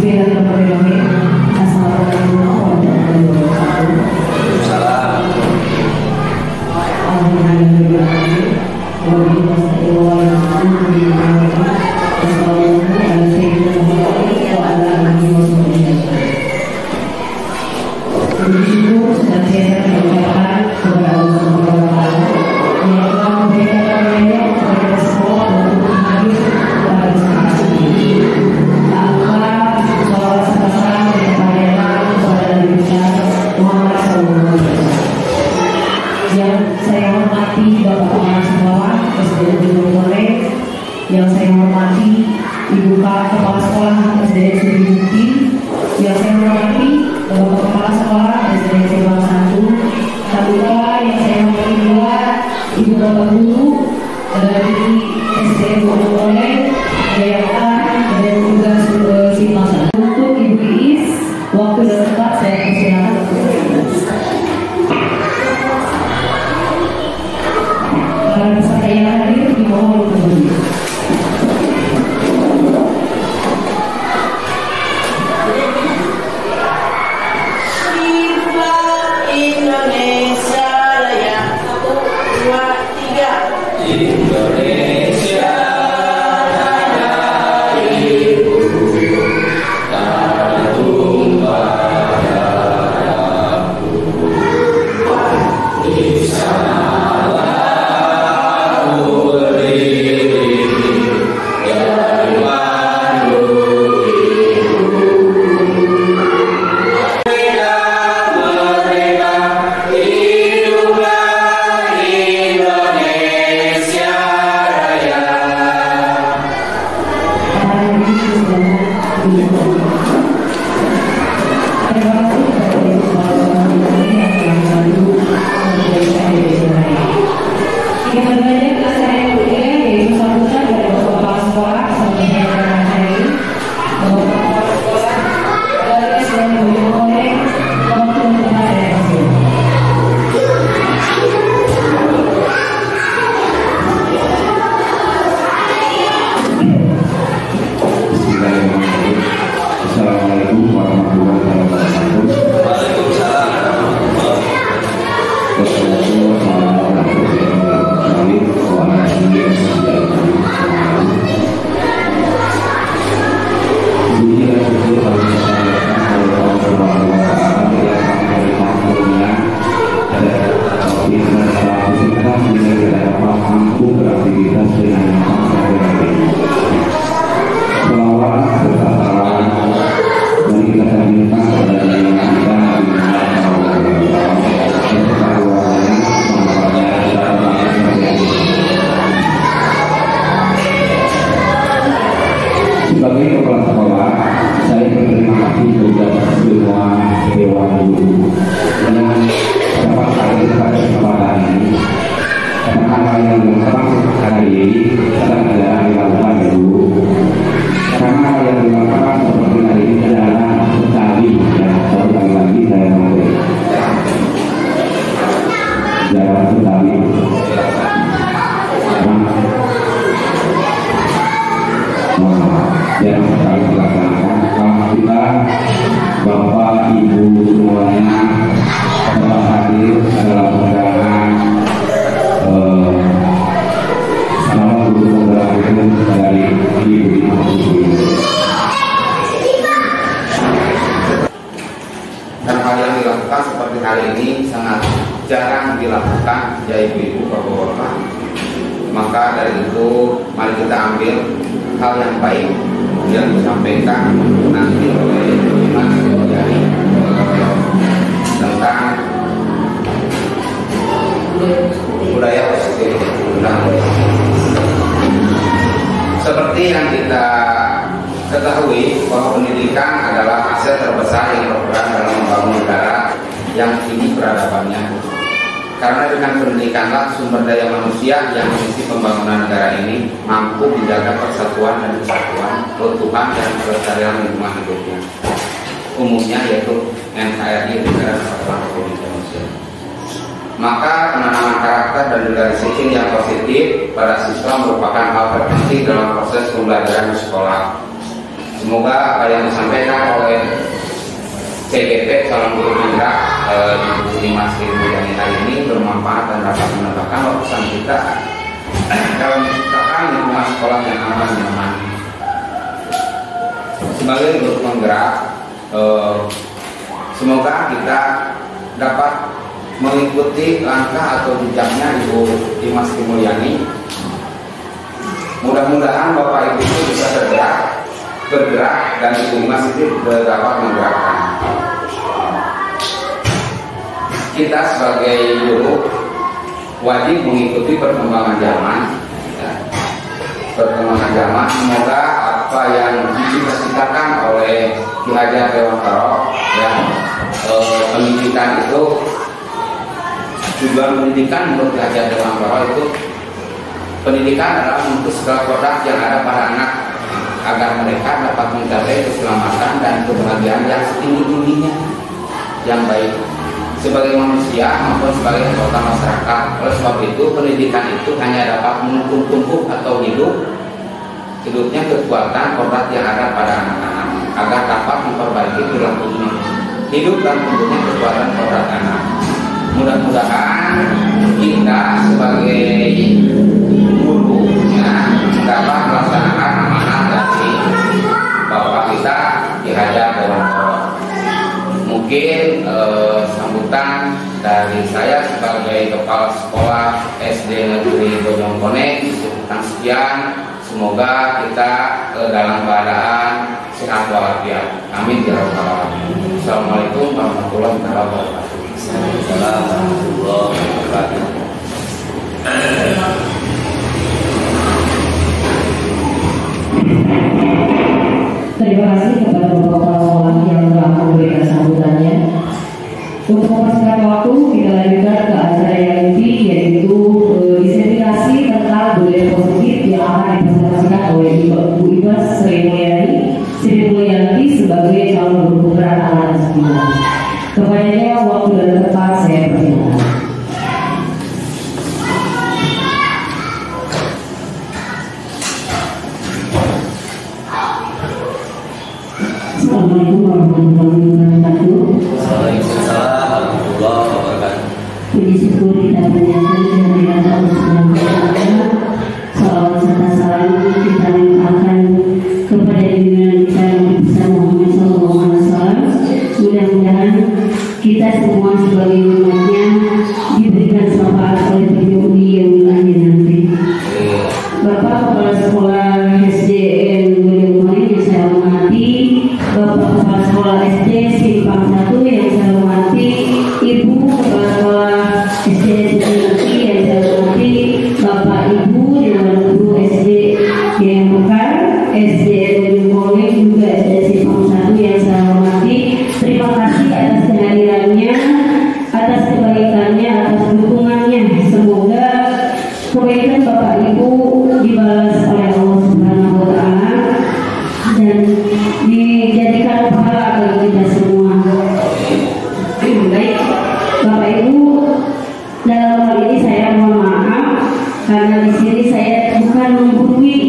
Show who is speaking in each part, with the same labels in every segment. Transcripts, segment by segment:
Speaker 1: Bismillahirrahmanirrahim. Assalamualaikum warahmatullahi wabarakatuh.
Speaker 2: Salam.
Speaker 1: Yang saya hormati Ibu Kepala Sekolah SDN Sudimukti, yang saya hormati Bapak Kepala Sekolah SDN Sebang 1, Tabuka, yang saya hormati juga Ibu Bapak Guru dari SDN Bonole, Jayapura, dan juga Simpang 1. Untuk Ibu Iis, waktu dan tempat saya persilakan. Para peserta yang hadir dimohon untuk berdiri.
Speaker 3: Sebagai kepala sekolah, saya berterima kasih kepada semua dewan guru yang dapat hadir pada kesempatan ini. Karena hal yang memang hari ini sedang ada dilakukan dulu. Karena hal yang dilakukan seperti hari ini adalah sekali yang sekali lagi saya mau jalan sekali. Yang sekali dilaksanakan. Alhamdulillah Bapak Ibu semuanya telah hadir dalam undangan sama guru pembelajaran dari Ibu
Speaker 2: Dan hal yang dilakukan seperti hari ini sangat jarang dilakukan ya ibu-ibu bapak-bapak. Maka dari itu mari kita ambil hal yang baik yang disampaikan nanti oleh Mas dari tentang budaya positif. Seperti yang kita ketahui bahwa pendidikan adalah aset terbesar yang berperan dalam membangun negara yang tinggi peradabannya. Karena dengan pendidikanlah sumber daya manusia yang mengisi pembangunan negara ini mampu menjaga persatuan dan kesatuan, keutuhan dan kelestarian lingkungan hidupnya. Umumnya yaitu NKRI Negara Kesatuan Republik Indonesia. Maka penanaman karakter dan juga disiplin yang positif pada siswa merupakan hal terpenting dalam proses pembelajaran di sekolah. Semoga apa yang disampaikan oleh CGP calon guru penggerak di Mas Mulyani hari ini bermanfaat dan dapat menambahkan wawasan kita dalam menciptakan lingkungan sekolah yang aman dan nyaman. Sebagai guru penggerak, semoga kita dapat mengikuti langkah atau jejaknya Ibu Dimas Mulyani. Mudah-mudahan Bapak Ibu itu bisa bergerak dan Ibu Dimas itu dapat menggerakkan. Kita sebagai guru wajib mengikuti perkembangan zaman. Perkembangan zaman, semoga apa yang dicita-citakan oleh Ki Hajar Dewantara, ya, pendidikan itu, tujuan pendidikan menurut Ki Hajar Dewantara itu, pendidikan adalah untuk segala produk yang ada pada anak agar mereka dapat mencapai keselamatan dan kebahagiaan yang setinggi-tingginya, yang baik sebagai manusia maupun sebagai anggota masyarakat. Oleh sebab itu pendidikan itu hanya dapat menumbuh tumbuh atau hidupnya kekuatan produk yang ada pada anak-anak agar dapat memperbaiki perilakunya, hidup dan tumbuhnya kekuatan produk anak. Mudah-mudahan kita sebagai guru dapat melaksanakan amanah dari Bapak kita Ki Hajar Dewantara. Mungkin sambutan dari saya sebagai Kepala Sekolah SD Negeri Bojongkoneng tentang sekian. Semoga kita dalam keadaan sehat walafiat. Amin ya rabbal alamin. Assalamualaikum warahmatullahi wabarakatuh.
Speaker 4: Assalamualaikum warahmatullahi wabarakatuh.
Speaker 1: Terima kasih kepada Bapak Kepala Sekolah yang telah memberikan sambutannya. Untuk mempersingkat waktu, kita lanjutkan ke acara yang inti, yaitu disertasi tentang budaya positif yang akan dipresentasikan oleh Ibu Dimas Sri Mulyani sebagai calon guru penggerak anak sekolah. Kepadanya waktu dan tempat saya persilakan. Assalamualaikum warahmatullahi wabarakatuh.
Speaker 4: Waalaikumsalam warahmatullahi wabarakatuh.
Speaker 1: Puji syukur kita panjatkan kehadiran Allah Subhanahu wa Ta'ala. Salawat serta salam kita limpahkan kepada junjungan kita Nabi besar Muhammad SAW. Mudah-mudahan kita semua sebagai umatnya diberikan syafaat oleh beliau di yaumil akhir nanti. Bapak Kepala Sekolah SDN Bojongkoneng yang saya hormati, Bapak Kepala Sekolah SD Simpang 1 yang saya hormati, Ibu Kepala Sekolah SD Negeri yang saya hormati, Bapak Ibu Dewan Guru SD yang Mekar, SD Bojongkoneng juga SD Simpang 1 yang saya hormati. Terima kasih atas kehadirannya, atas kebaikannya, atas dukungannya. Semoga kebaikan Bapak Ibu dibalas oleh Allah Subhanahu wa Ta'ala dan dijadikan pahala bagi kita semua. Baik, Bapak Ibu, dalam hal ini saya mohon maaf karena di sini saya bukan menggurui,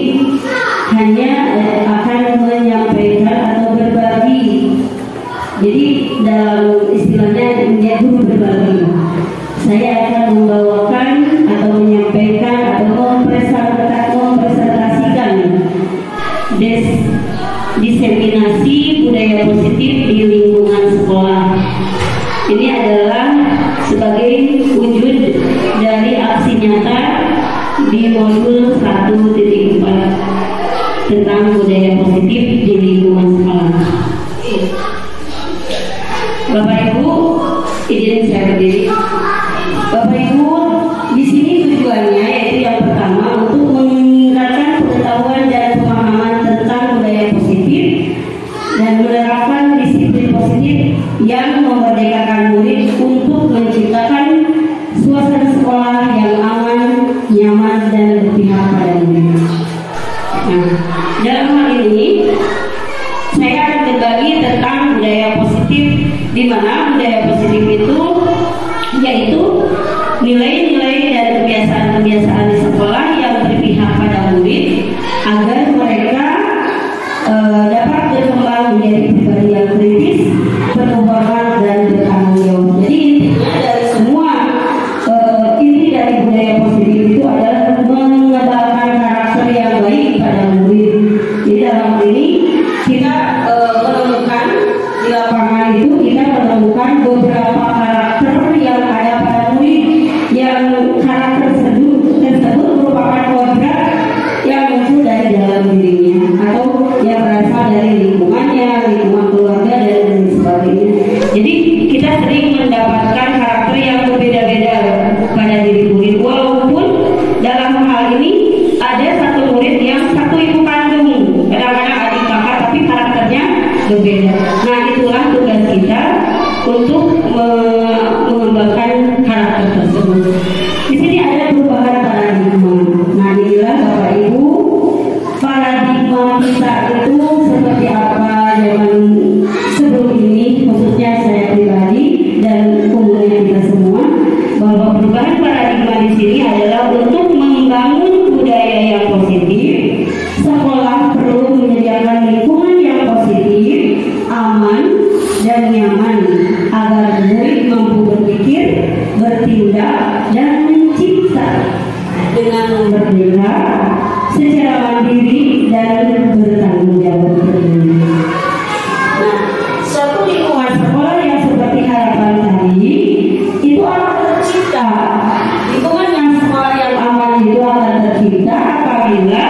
Speaker 1: hanya akan menyampaikan atau berbagi. Jadi dalam istilahnya menjadi guru berbagi. Saya akan membawakan atau menyampaikan atau mempresentasikan diseminasi budaya positif di lingkungan sekolah. Ini adalah sebagai wujud dari aksi nyata di modul 1.4 tentang budaya positif di lingkungan sekolah. Bapak Ibu, izin saya berdiri. Bapak Ibu, di sini tujuannya yaitu yang pertama untuk meningkatkan pengetahuan dan pemahaman tentang budaya positif dan menerapkan disiplin positif yang memerdekakan murid untuk menciptakan suasana sekolah yang aman, nyaman dan berpihak pada murid. Nah, dalam hal ini saya akan berbagi tentang budaya positif, di mana budaya positif itu yaitu bertindak dan mencipta dengan bergerak secara mandiri dan bertanggung jawab sendiri. Nah, suatu lingkungan sekolah yang seperti harapan tadi itu akan tercipta. Lingkungan yang sekolah yang aman itu akan tercipta apabila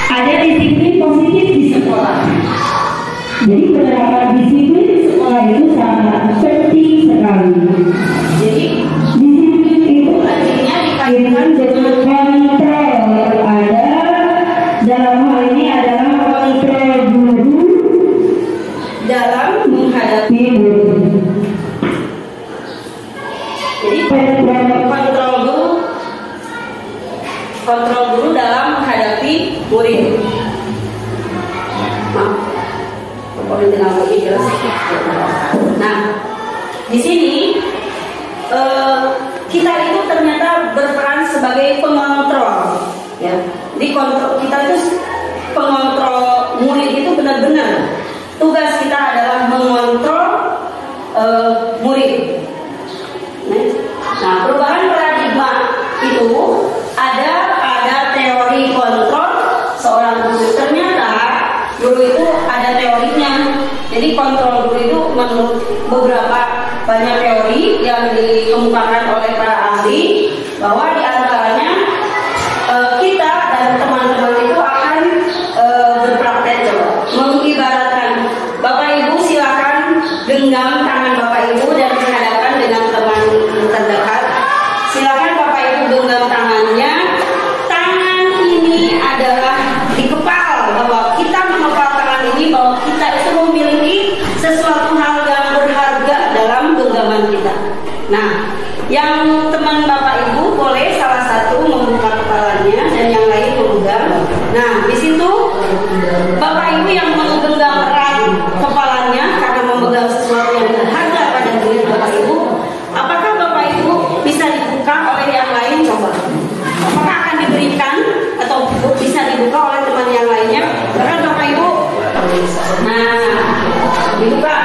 Speaker 1: ada disiplin positif di sekolah. Jadi penerapan disiplin di sekolah itu sangat penting sekali. Jadi disiplin itu artinya dikaitkan dengan kontrol yang ada. Dalam hal ini adalah kontrol guru dalam menghadapi murid. Jadi kontrol guru dalam menghadapi murid. Nah, di sini kita itu ternyata berperan sebagai pengontrol, ya. Di kontrol kita itu pengontrol murid itu benar-benar tugas kita adalah mengontrol murid. Nah, perubahan paradigma itu ada teori kontrol seorang guru. Ternyata guru itu ada teorinya. Jadi kontrol guru itu menurut beberapa banyak teori yang dikemukakan oleh para ahli, bahwa di antaranya kita dan teman-teman itu akan berpraktek. Mengibaratkan Bapak Ibu silakan genggam tangan Bapak Ibu dan berhadapan dengan teman terdekat. Silakan Bapak Ibu genggam tangannya. Tangan ini adalah dikepal, bahwa kita mengepal tangan ini, bahwa kita itu memiliki sesuatu hal yang berharga dalam genggaman kita. Nah, yang teman Bapak Ibu boleh salah satu membuka kepalanya dan yang lain memegang. Nah, di situ Bapak Ibu yang menggenggam erat kepalanya karena memegang sesuatu yang berharga pada diri Bapak Ibu, apakah Bapak Ibu bisa dibuka oleh yang lain? Coba. Apakah akan diberikan atau bisa dibuka oleh teman yang lainnya? Karena Bapak Ibu, nah, dibuka.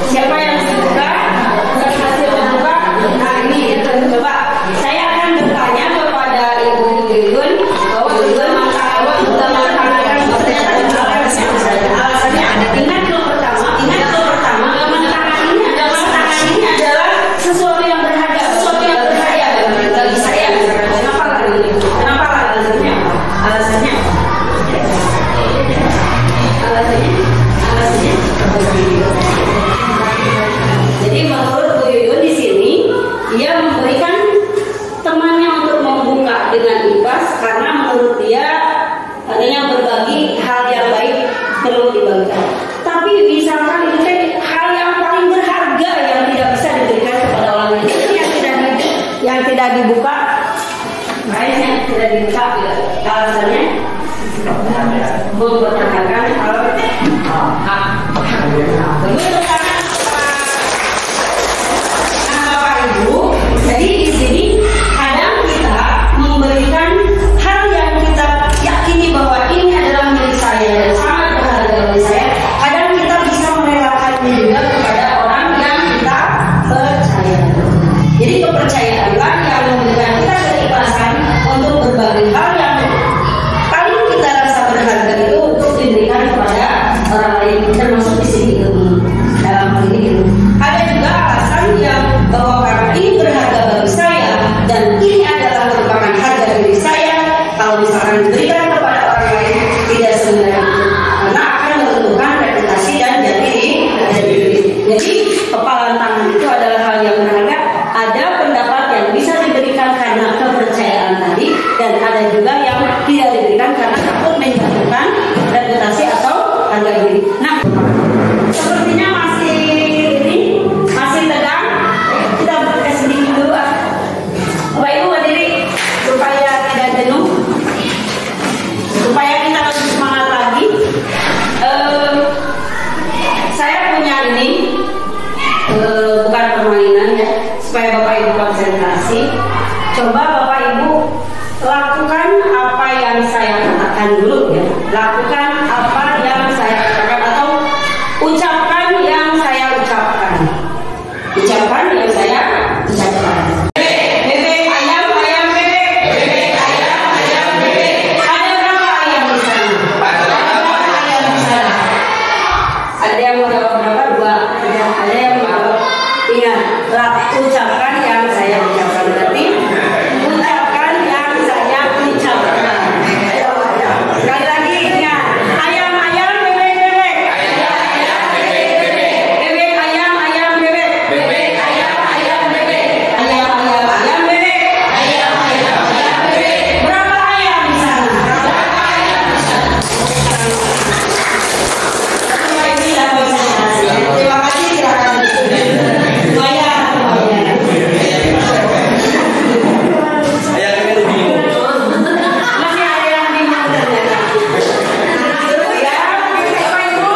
Speaker 1: Siapa yang dibuka? Berhasil membuka? Nah, ini coba. Saya akan bertanya kepada Ibu Yuyun, bahwa Yuyun alasannya ada. Ingat lo pertama, tangan ini adalah sesuatu yang berharga, bagi saya. Kenapa alasannya? Alasannya jadi menurut Bu Yuyun di sini, dia memberikan temannya untuk membuka dengan ikhlas karena menurut dia adanya berbagi hal yang baik perlu dibagikan. Tapi misalkan itu hal yang paling berharga yang tidak bisa diberikan kepada orang lain, itu yang tidak dibuka, lainnya tidak dibuka. Alasannya mempertanyakan hal hak. Begitu kan? Nah, Bapak Ibu, jadi di sini kadang kita memberikan hal yang kita yakini bahwa ini adalah milik saya dan sangat berharga bagi saya. Kadang kita bisa merelakannya juga kepada orang yang kita percaya. Jadi kepercayaanlah yang memberikan kita keikhlasan untuk berbagi hal yang paling kita rasa berharga itu untuk diberikan kepada orang lain, termasuk di sini dalam hal ini. Ada juga alasan yang bahwa karena ini berharga bagi saya dan ini adalah merupakan harga diri saya, kalau misalkan diberikan kepada orang lain tidak sebenarnya itu, karena akan menentukan reputasi dan jati diri. Jadi kepalan tangan itu adalah hal yang berharga. Ada pendapat yang bisa diberikan karena kepercayaan tadi, dan ada juga yang tidak diberikan karena takut menjatuhkan reputasi atau harga diri. Nah, sepertinya masih tegang. Kita berkas sedikit dulu. Bapak Ibu berdiri supaya tidak jenuh, supaya kita lebih semangat lagi. Saya punya ini bukan permainan ya, supaya Bapak Ibu konsentrasi. Coba Bapak Ibu lakukan apa yang saya katakan dulu ya. Lakukan apa yang saya katakan atau ucapkan yang saya ucapkan. Ucapkan yang saya
Speaker 5: ucapkan yang saya ucapkan. Berarti ucapkan yang saya ucapkan. Ayo, sekali lagi ingat. Ayam ayam bebek bebek. Bebek ayam ayam bebek. Bebek ayam ayam bebek. Ayam ayam ayam bebek. Ayam ayam ayam bebek. Berapa ayam di sana? Terima kasih. Silakan. Masih ada yang bingung ternyata. Ya, Bapak Ibu,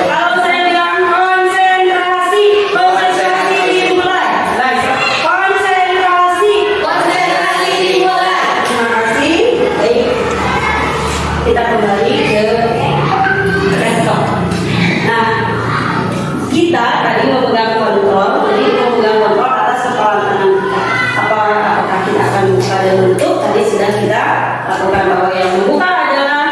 Speaker 5: kalau saya bilang konsentrasi dimulai. Baik, konsentrasi dimulai. Terima kasih. Baik, kita kembali ke laptop. Nah, kita tadi memegang kontrol, atas kepala tangan. Apakah kita akan buka dan menutup? Tadi sudah kita lakukan, bahwa yang membuka adalah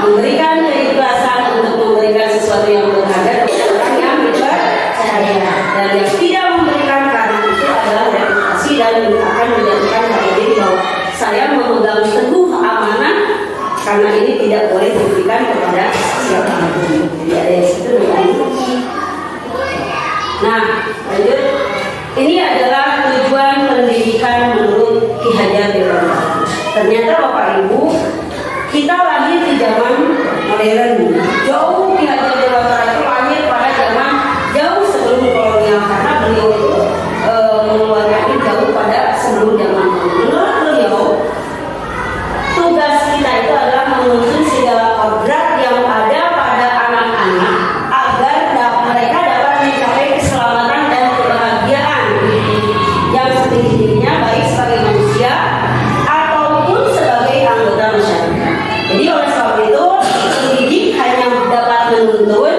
Speaker 5: memberikan keikhlasan untuk memberikan sesuatu yang berharga kepada orang yang dipercaya, dan yang tidak memberikan karena itu adalah reputasi dan akan menjatuhkan harga diri bahwa saya memegang teguh amanah karena ini tidak boleh diberikan kepada siapapun. Jadi ada yang situ dengan. Nah, lanjut. Ini adalah tujuan pendidikan menurut Ki Hajar Dewantara. Ternyata Bapak Ibu, kita lahir di zaman modern. Jauh Ki Hajar Dewantara itu lahir pada zaman jauh sebelum kolonial, karena beliau itu mengeluarkan ini jauh pada sebelum zaman kolonial. Menurut beliau, tugas kita itu adalah menuntun segala kodrat yang ada pada anak-anak agar mereka dapat mencapai keselamatan dan kebahagiaan yang setinggi-tingginya, baik sebagai manusia ataupun sebagai anggota masyarakat. Jadi oleh sebab itu, pendidik hanya dapat menuntun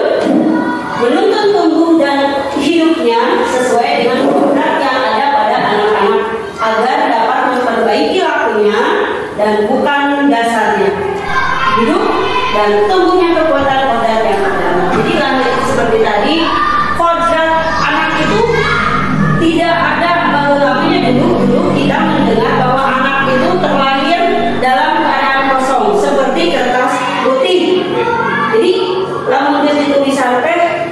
Speaker 5: tumbuh dan hidupnya sesuai dengan kodrat yang ada pada anak-anak agar dapat memperbaiki lakunya dan bukan dasarnya. Hidup dan tumbuhnya kekuatan-kodrat yang ada. Jadi seperti tadi, kodrat anak itu tidak ada. Baru namanya dulu kita mendengar bahwa anak itu terlahir dalam keadaan kosong seperti kertas putih. Jadi lamun itu disampai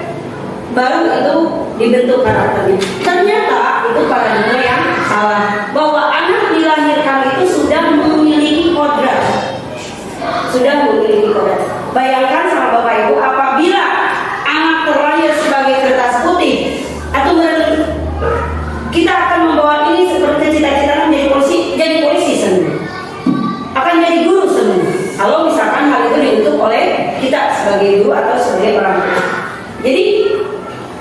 Speaker 5: baru itu dibentuk karakternya. Ternyata itu paradigma yang salah, bahwa anak dilahirkan itu sudah memiliki kodrat. Bayangkan sama Bapak Ibu, apabila anak terlahir sebagai kertas putih, atau kita akan membawa ini seperti cita-cita menjadi polisi semua, akan jadi guru semua. Kalau misalkan hal itu dibentuk oleh kita sebagai guru atau sebagai orang tua. Jadi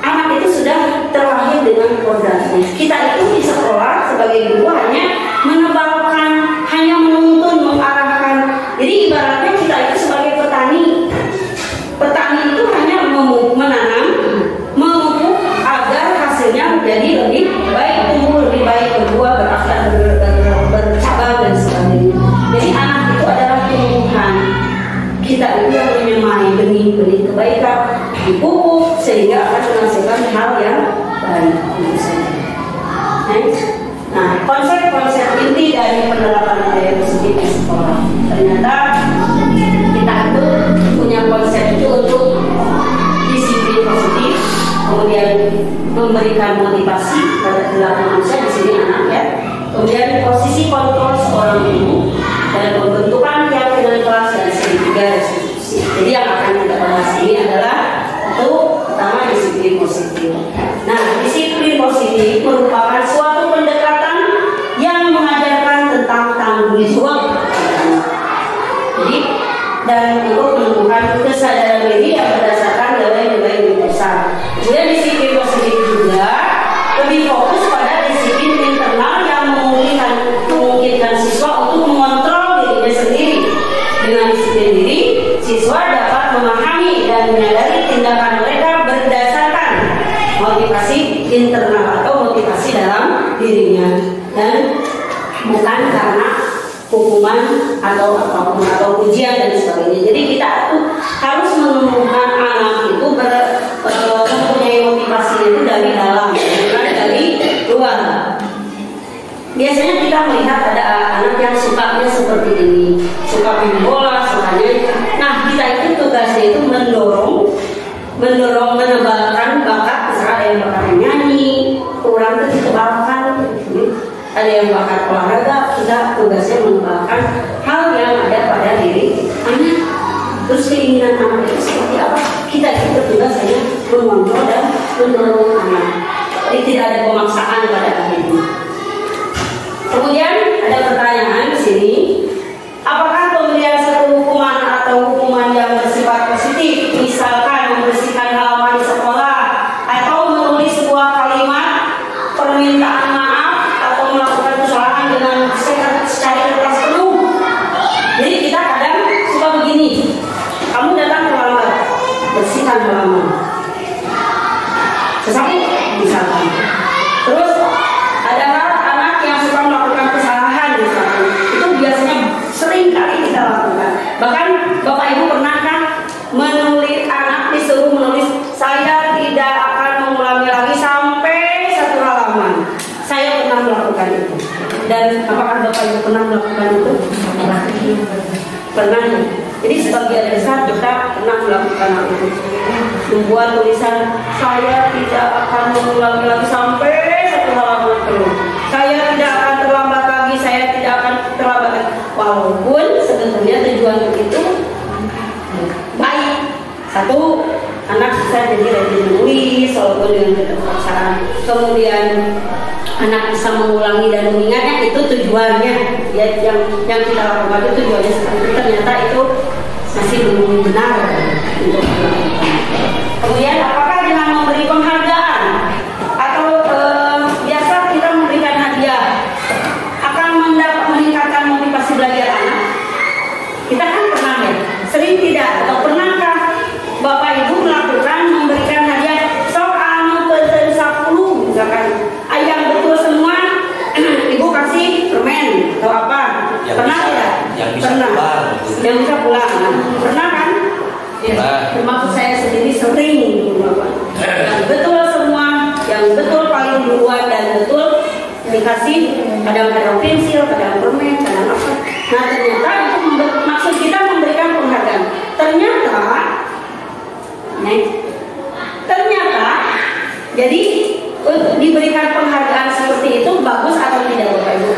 Speaker 5: anak itu sudah terlahir dengan kodratnya. Kita itu di sekolah sebagai guru hanya menebalkan, hanya menuntun, mengarahkan. Jadi ibaratnya kita itu sebagai petani. Petani itu hanya menanam, memupuk agar hasilnya menjadi lebih baik, tumbuh lebih baik, berbuah, berakar, bercabang dan sebagainya. Jadi anak itu adalah tumbuhan. Kita itu yang menyemai benih-benih kebaikan, dipupuk sehingga akan menghasilkan hal yang baik. Nah, konsep-konsep inti dari penerapan budaya positif di sekolah. Ternyata kita itu punya konsep itu untuk disiplin positif, kemudian memberikan motivasi pada perilaku manusia, di sini anak ya. Kemudian posisi kontrol seorang ibu dan pembentukan keyakinan kelas dan segitiga restitusi. Jadi yang akan kita bahas ini adalah itu pertama disiplin positif. Nah, disiplin positif merupakan suatu pendekatan yang mengajarkan tentang tanggung jawab. Jadi dan untuk menumbuhkan kesadaran diri yang berdasarkan nilai-nilai universal. Kemudian disiplin positif juga lebih fokus pada disiplin internal yang memungkinkan siswa untuk mengontrol dirinya sendiri. Dengan disiplin diri, siswa dapat memahami dan menyadari tindakan mereka berdasarkan motivasi internal atau motivasi dalam dirinya, dan bukan karena hukuman atau apapun atau ujian dan sebagainya. Jadi kita harus menumbuhkan anak itu mempunyai motivasi itu dari dalam, bukan dari biasanya kita melihat ada anak yang sukanya seperti ini, suka main bola, sukanya. Nah, kita itu tugasnya itu mendorong, menebalkan bakat. Misalnya ada yang bakat menyanyi, kurang itu ditebalkan. Ada yang bakat olahraga, kita tugasnya menebalkan hal yang ada pada diri anak. Terus keinginan anak itu seperti apa? Kita itu tugasnya mengontrol dan mendorong anak. Jadi tidak ada pemaksaan pada akhirnya. Kemudian ada pertanyaan di sini, apakah pemberian satu hukuman atau hukuman yang bersifat positif, misalkan membersihkan halaman di sekolah atau menulis sebuah kalimat permintaan maaf atau melakukan kesalahan dengan secara keras penuh? Jadi kita kadang suka begini, kamu datang terlambat, bersihkan halaman. Sesapu misalkan. Terus ada anak yang suka melakukan kesalahan misalkan. Itu biasanya sering kali kita lakukan. Bahkan Bapak Ibu pernahkah menulis, anak disuruh menulis, saya tidak akan mengulangi lagi sampai 1 halaman. Saya pernah melakukan itu. Dan apakah Bapak Ibu pernah melakukan itu? Pernah. Jadi sebagian besar kita pernah melakukan hal itu. Membuat tulisan, saya tidak akan mengulangi lagi sampai 1 halaman penuh. Saya tidak akan terlambat lagi, saya tidak akan terlambat lagi. Walaupun sebetulnya tujuan itu baik. Satu, anak bisa jadi rajin menulis walaupun dengan keterpaksaan. Kemudian anak bisa mengulangi dan mengingatnya, itu tujuannya. Ya, yang kita lakukan itu tujuannya seperti itu. Ternyata itu masih belum benar untuk dilakukan. Kemudian apakah dengan memberi penghargaan atau biasa kita memberikan hadiah akan meningkatkan motivasi belajar anak? Kita kan pernah ya, sering tidak, atau pernahkah Bapak Ibu melakukan memberikan hadiah soal peten 10 misalkan yang betul semua Ibu kasih permen atau apa?
Speaker 4: Yang
Speaker 5: Pernah
Speaker 4: bisa,
Speaker 5: tidak?
Speaker 4: yang bisa
Speaker 5: Pernah.
Speaker 4: pulang.
Speaker 5: Yang bisa pulang. Pernah kan?
Speaker 4: Pernah.
Speaker 5: Termasuk saya sendiri sering Bapak. Yang betul semua, yang betul paling duluan dan betul dikasih, kadang-kadang pensil, kadang permen, kadang apa. Nah ternyata itu maksud kita memberikan penghargaan. Ternyata jadi untuk diberikan penghargaan seperti itu bagus atau tidak Bapak Ibu?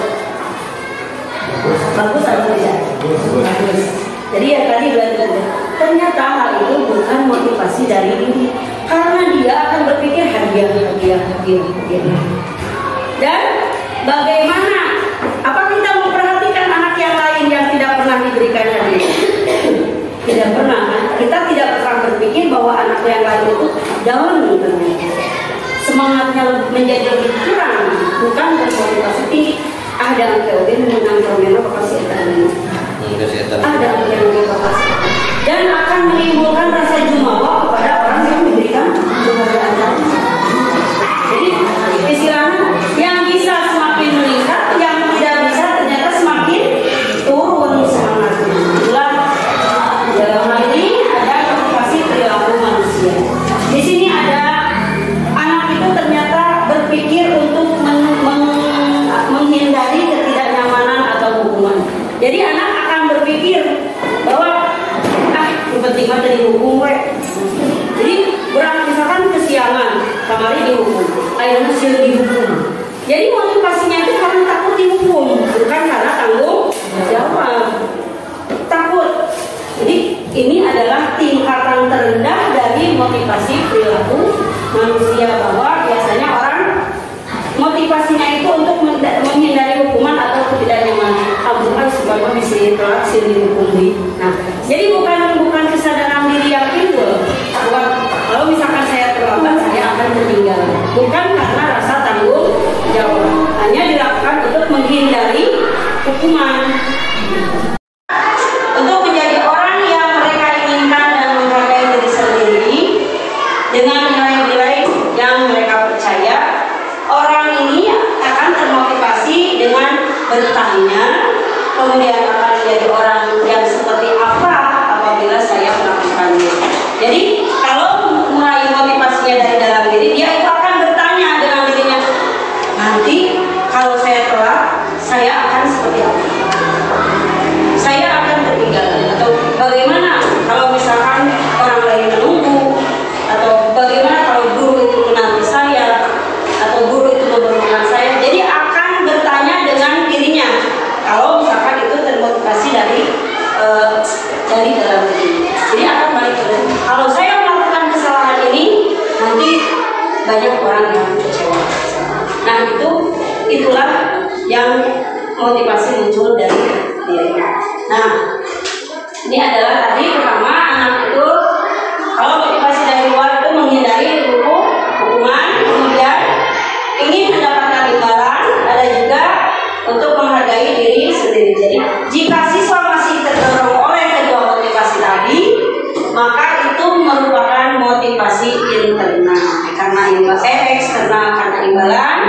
Speaker 5: Bagus atau tidak? Bagus. Jadi ya tadi belajar. Ternyata hal itu bukan motivasi dari diri, karena dia akan berpikir hadiah. Dan bagaimana? Apa kita memperhatikan anak yang lain yang tidak pernah diberikan hadiah? Tidak pernah. Kita tidak pernah berpikir bahwa anak yang lain itu down ternyata. Semangatnya menjadi lebih kurang, bukan bermotivasi tinggi. Ada yang menang permainan bakal setan. Ada yang bakal dan akan menimbulkan rasa jumawa kepada orang yang memberikan penghargaan. Jadi istilahnya yang bisa semakin meningkat, yang tidak bisa ternyata semakin turun semangatnya. Itulah dalam hal ini ada motivasi perilaku manusia. Di sini ada anak itu ternyata berpikir untuk menghindari ketidaknyamanan atau hukuman. Jadi anak akan berpikir bahwa penting banget dihukum we. Jadi misalkan kesiangan, kamari dihukum, akhirnya hasil dihukum. Jadi motivasinya itu karena takut dihukum, bukan karena tanggung jawab. Takut. Jadi ini adalah tingkatan terendah dari motivasi perilaku manusia, bahwa biasanya orang motivasinya itu untuk menghindari hukuman atau ketidaknyamanan. Abukan sebabnya bisa telat dihukum. Nah, jadi bukan kesadaran diri yang timbul. Bukan kalau misalkan saya terlambat saya akan meninggal. Bukan karena rasa tanggung jawab. Hanya dilakukan untuk menghindari hukuman. Untuk menjadi orang yang mereka inginkan dan menghargai diri sendiri dengan nilai-nilai yang mereka percaya, orang ini akan termotivasi dengan bertanya, kemudian akan menjadi orang yang seperti apa apabila saya melakukannya. Jadi kalau mulai motivasinya dari dalam diri, dia itu akan bertanya dengan dirinya, nanti kalau saya telat itulah yang motivasi muncul dari diri. Nah, ini adalah tadi pertama, anak itu kalau motivasi dari luar itu menghindari hukuman, kemudian ingin mendapatkan imbalan, ada juga untuk menghargai diri sendiri. Jadi jika siswa masih terdorong oleh kedua motivasi tadi, maka itu merupakan motivasi internal karena eksternal karena imbalan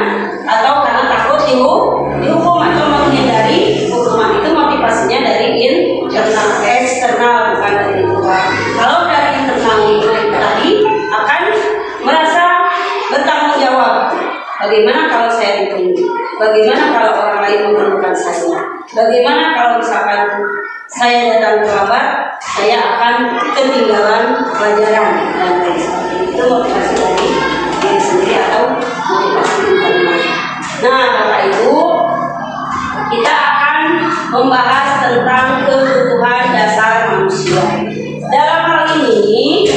Speaker 5: atau karena takut dihukum atau menghindari hukuman. Itu motivasinya dari internal, eksternal bukan dari luar. Kalau dari internal itu tadi akan merasa bertanggung jawab. Bagaimana kalau saya ditunggu? Bagaimana kalau orang lain memerlukan saya? Bagaimana kalau misalkan saya datang terlambat, saya akan ketinggalan pelajaran dan lain sebagainya. Itu motivasi dari diri sendiri atau motivasi internal. Nah, Bapak Ibu, kita akan membahas tentang kebutuhan dasar manusia. Dalam hal ini,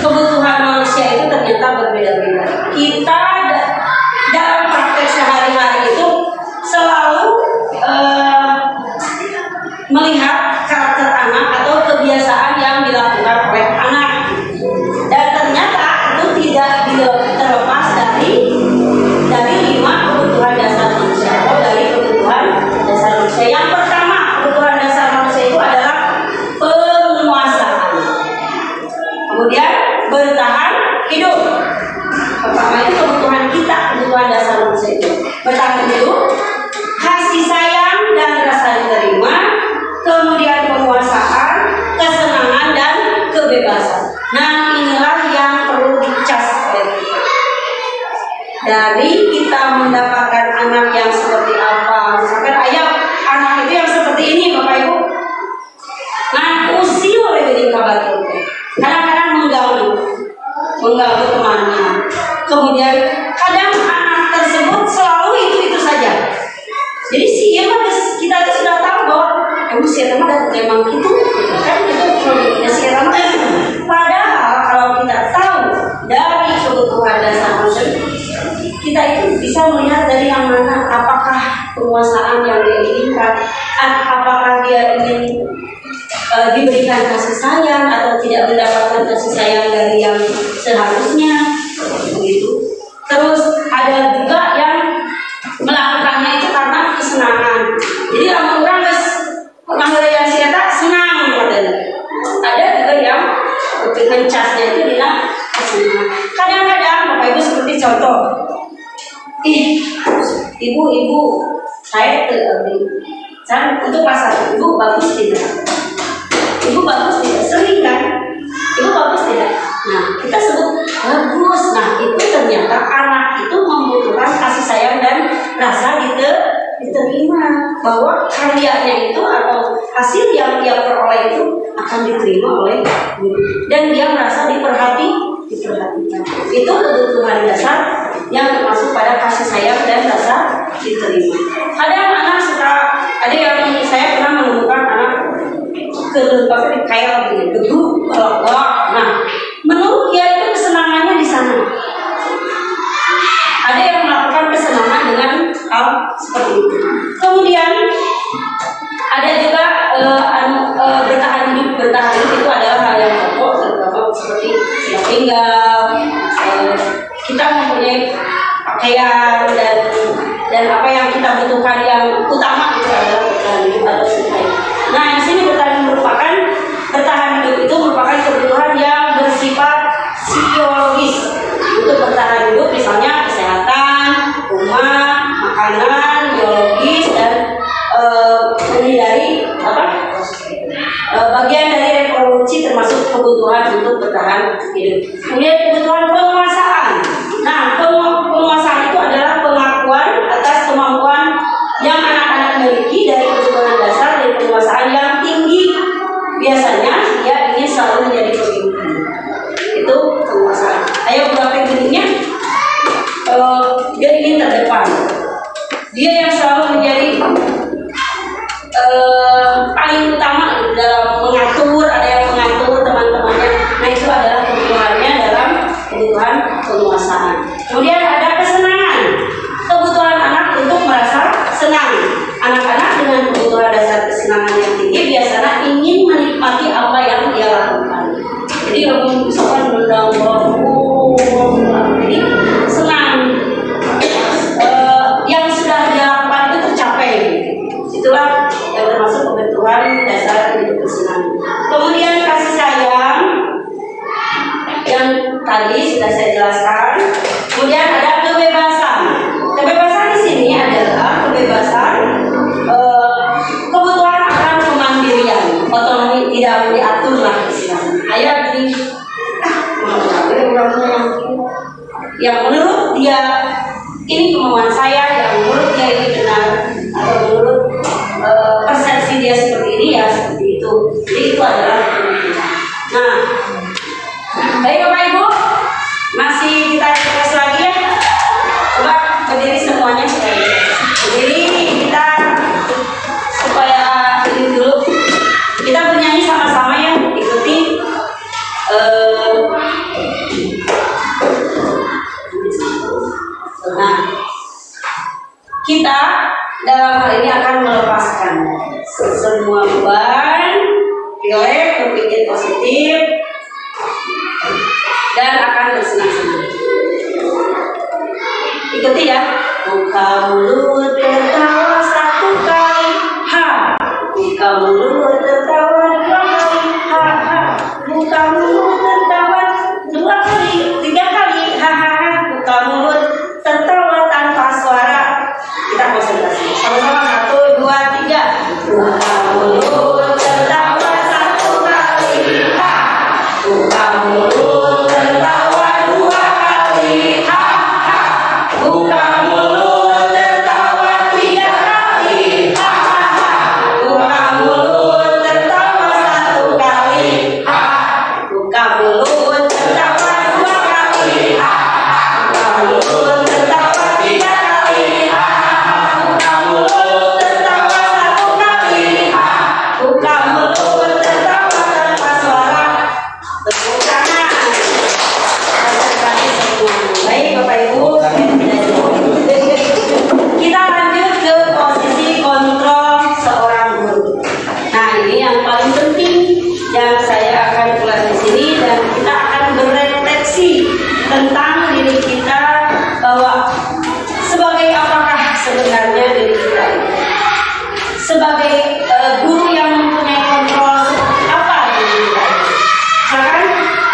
Speaker 5: kebutuhan manusia itu ternyata berbeda-beda. Kita dalam praktek sehari-hari itu selalu melihat karakter anak atau kebiasaan yang dilakukan oleh anak, dan ternyata itu tidak terlepas dari 5 kebutuhan dasar manusia atau dari kebutuhan dasar manusia. Yang pertama, kebutuhan dasar manusia itu adalah penguasaan, kemudian bertahan hidup. Pertama itu kebutuhan kita, kebutuhan dasar manusia itu bertahan hidup, kasih sayang dan rasa diterima, kemudian penguasaan, kesenangan dan kebebasan. Nah, inilah yang perlu dicas oleh kita. Dari kita mendapatkan anak yang seperti apa, misalkan ayah anak itu yang seperti ini, Bapak Ibu, nah usil oleh diri kabar kadang-kadang mengganggu temannya. Kemudian kadang anak tersebut selalu itu saja. Jadi si kita itu sudah tahu bahwa si memang itu kan itu si padahal kalau kita tahu dari kebutuhan dasar manusia, kita itu bisa melihat dari yang mana, apakah penguasaan yang dia inginkan, apakah dia ingin diberikan kasih sayang atau tidak mendapatkan kasih sayang dari yang seharusnya, begitu. Terus ada juga yang melakukannya itu karena kesenangan. Jadi orang yang siapa senang katanya. Ada juga yang mencasnya itu dia kesenangan. Kadang-kadang Bapak Ibu seperti contoh, ibu saya untuk pasar, ibu bagus tidak? Ibu bagus tidak? Sering kan? Ibu bagus tidak? Nah, kita sebut bagus. Nah, itu ternyata anak itu membutuhkan kasih sayang dan rasa diterima, bahwa karyanya itu atau hasil yang dia peroleh itu akan diterima oleh guru dan dia merasa diperhatikan. Itu kebutuhan dasar yang termasuk pada kasih sayang dan rasa diterima. Kadang anak suka, ada yang saya pernah menemukan anak kayak begitu, nah menurut dia itu kesenangannya di sana. Ada yang melakukan kesenangan dengan hal seperti itu. Kemudian ada juga bertahan hidup itu adalah hal yang pokok, terutama seperti siap tinggal, kita mempunyai pakaian dan apa yang kita butuhkan yang utama itu adalah bertahan hidup atau supaya. Nah, di sini bertahan hidup itu merupakan kebutuhan yang bersifat psikologis. Untuk bertahan hidup misalnya kesehatan, rumah, makanan, biologis, dan menghindari bagian dari reproduksi termasuk kebutuhan untuk bertahan hidup. Kemudian kebutuhan penguasaan. Nah, penguasaan itu adalah pengakuan atas kemampuan yang anak-anak miliki dari kebutuhan dasar dan penguasaan yang tinggi. Biasanya dia ingin selalu menjadi pemimpin. Itu penguasaan. Ayo berapa dirinya? Dia ingin terdepan. Dia yang selalu menjadi paling utama dalam mengatur, ada yang mengatur teman-temannya. Nah, itu adalah kebutuhannya dalam kebutuhan penguasaan. Kemudian ada kesenangan. Kebutuhan omongan saya yang menurut dia ini benar atau menurut persepsi dia seperti ini ya seperti itu. Jadi itu adalah pemikiran. Nah, baik Bapak Ibu, masih kita tes lagi ya. Coba berdiri semuanya sekali. Berdiri kita supaya ini dulu. Kita bernyanyi sama-sama ya, ikuti. Nah, kita dalam hal ini akan melepaskan semua beban, pilek, berpikir positif, dan akan bersenang-senang. Ikuti ya. Buka mulut tertawa satu kali, ha. Buka mulut tertawa dua kali, ha ha. Buka mulut tertawa dua kali, tiga kali, ha ha ha. Buka mulut tertawa tanpa suara. Kita konsentrasi. Sama-sama 1, 2, 3. Buka mulut tertawa satu kali, ha. Buka mulut tertawa dua kali, ha ha. Buka mulut tertawa tiga kali, ha ha. Buka mulut tertawa satu kali, ha. Buka mulut tertawa dua kali, ha. Buka mulut tertawa tiga kali, ha. Buka mulut tertawa satu kali, ha. Buka mulut tertawa tanpa suara. Tepuk tangan. Konsentrasi semua. Baik Bapak Ibu, kita lanjut ke posisi kontrol seorang guru. Nah, ini yang paling penting yang saya akan ulas di sini, dan kita akan berefleksi tentang diri kita bahwa sebagai apakah sebenarnya diri kita ini. Sebagai guru yang mempunyai kontrol apa diri kita ini. Misalkan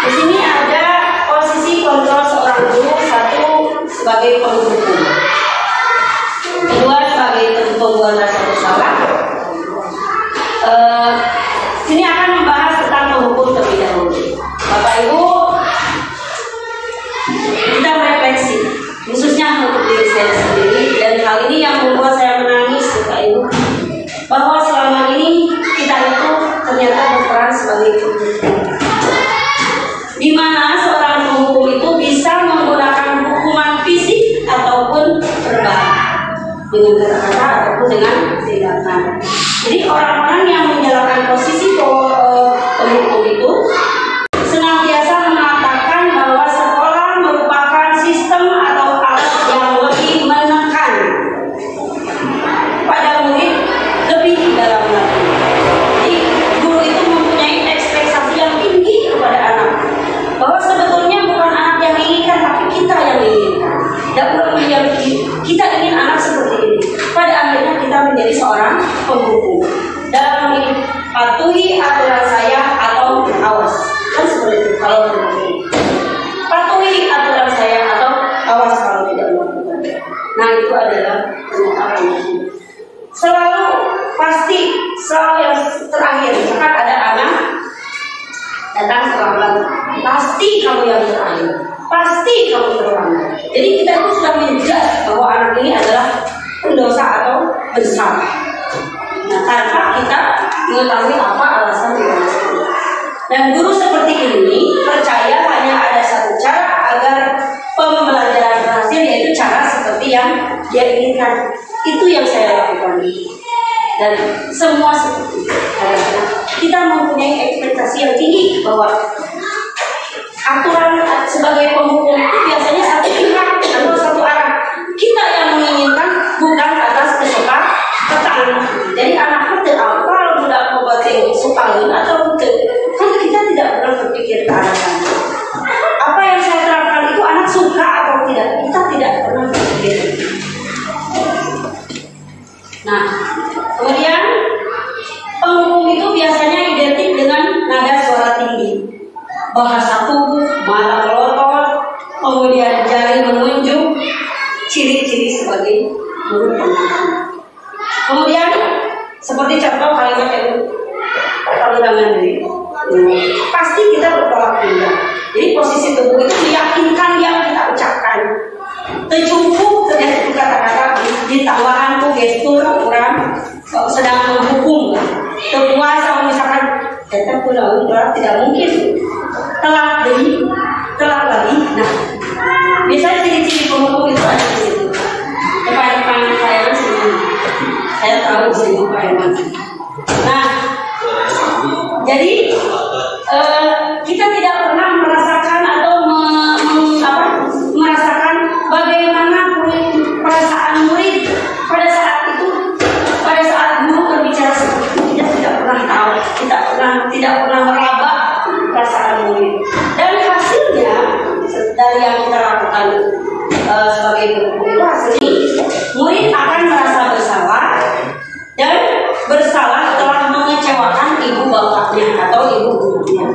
Speaker 5: di sini ada posisi kontrol seorang guru, satu sebagai penghukum, kedua sebagai pembuat rasa bersalah. Sini akan membahas tentang penghukum terlebih dahulu. Bapak Ibu, kita merefleksi, khususnya untuk diri saya sendiri, dan hal ini yang membuat saya menangis, Bapak Ibu, bahwa selama ini kita itu ternyata berperan sebagai penghukum, di mana seorang penghukum itu bisa menggunakan hukuman fisik ataupun verbal, dengan kata-kata ataupun dengan tindakan. Jadi orang-orang yang menjalankan posisi penghukum itu senantiasa mengatakan bahwa sekolah merupakan sistem atau alat yang lebih menekan pada murid lebih dalam lagi. Jadi guru itu mempunyai ekspektasi yang tinggi kepada anak, bahwa sebetulnya bukan anak yang inginkan, tapi kita yang inginkan. Dan yang kita ingin anak seperti ini. Pada akhirnya kita menjadi seorang penghukum. Dalam ini patuhi aturan saya atau awas. Kan seperti itu kalau penghukum. Patuhi aturan saya atau awas kalau tidak melakukan. Nah, itu adalah pernyataan. Selalu pasti, selalu yang terakhir. Misalkan ada anak datang terlambat, pasti kamu yang terakhir, pasti kamu terlambat. Jadi kita itu sudah menjudge bahwa anak ini adalah pendosa atau bersalah. Nah, tanpa kita mengetahui apa alasan dia. Dan guru seperti ini percaya hanya ada satu cara agar pembelajaran berhasil, yaitu cara seperti yang dia inginkan. Itu yang saya lakukan. Dan semua seperti itu. Karena kita mempunyai ekspektasi yang tinggi bahwa aturan sebagai penghukum itu biasanya satu pihak atau satu arah. Kita yang menginginkan bukan atas kesepakatan. Jadi anak kita kalau sudah membuat soal atau kan kita tidak pernah berpikir ke arah sana. Apa yang saya terapkan itu anak suka atau tidak, kita tidak pernah berpikir. Nah, kemudian penghukum itu biasanya identik dengan nada suara tinggi, bahasa tubuh, mata melotot, kemudian jari menunjuk, ciri-ciri sebagai guru penghukum. Kemudian seperti contoh kalimat yang pengulangan diri, pasti kita bertolak belakang. Jadi posisi tubuh itu meyakinkan yang kita ucapkan. Tercukup ternyata kata-kata di tambahan tuh gestur orang sedang menghukum terpuasa misalkan kita pulau tidak mungkin telat lagi. Nah, biasanya ciri-ciri penghukum itu ada di situ. Depan saya sini, saya tahu sini Pak Herman. Nah, jadi kita tidak pernah merasakan atau merasakan bagaimana perasaan murid pada saat itu, pada saat guru berbicara seperti itu. Kita tidak pernah tahu, tidak pernah meraba perasaan murid. Dan hasilnya dari yang kita lakukan sebagai guru itu hasilnya murid akan merasa bersalah telah mengecewakan ibu bapaknya atau ibu gurunya.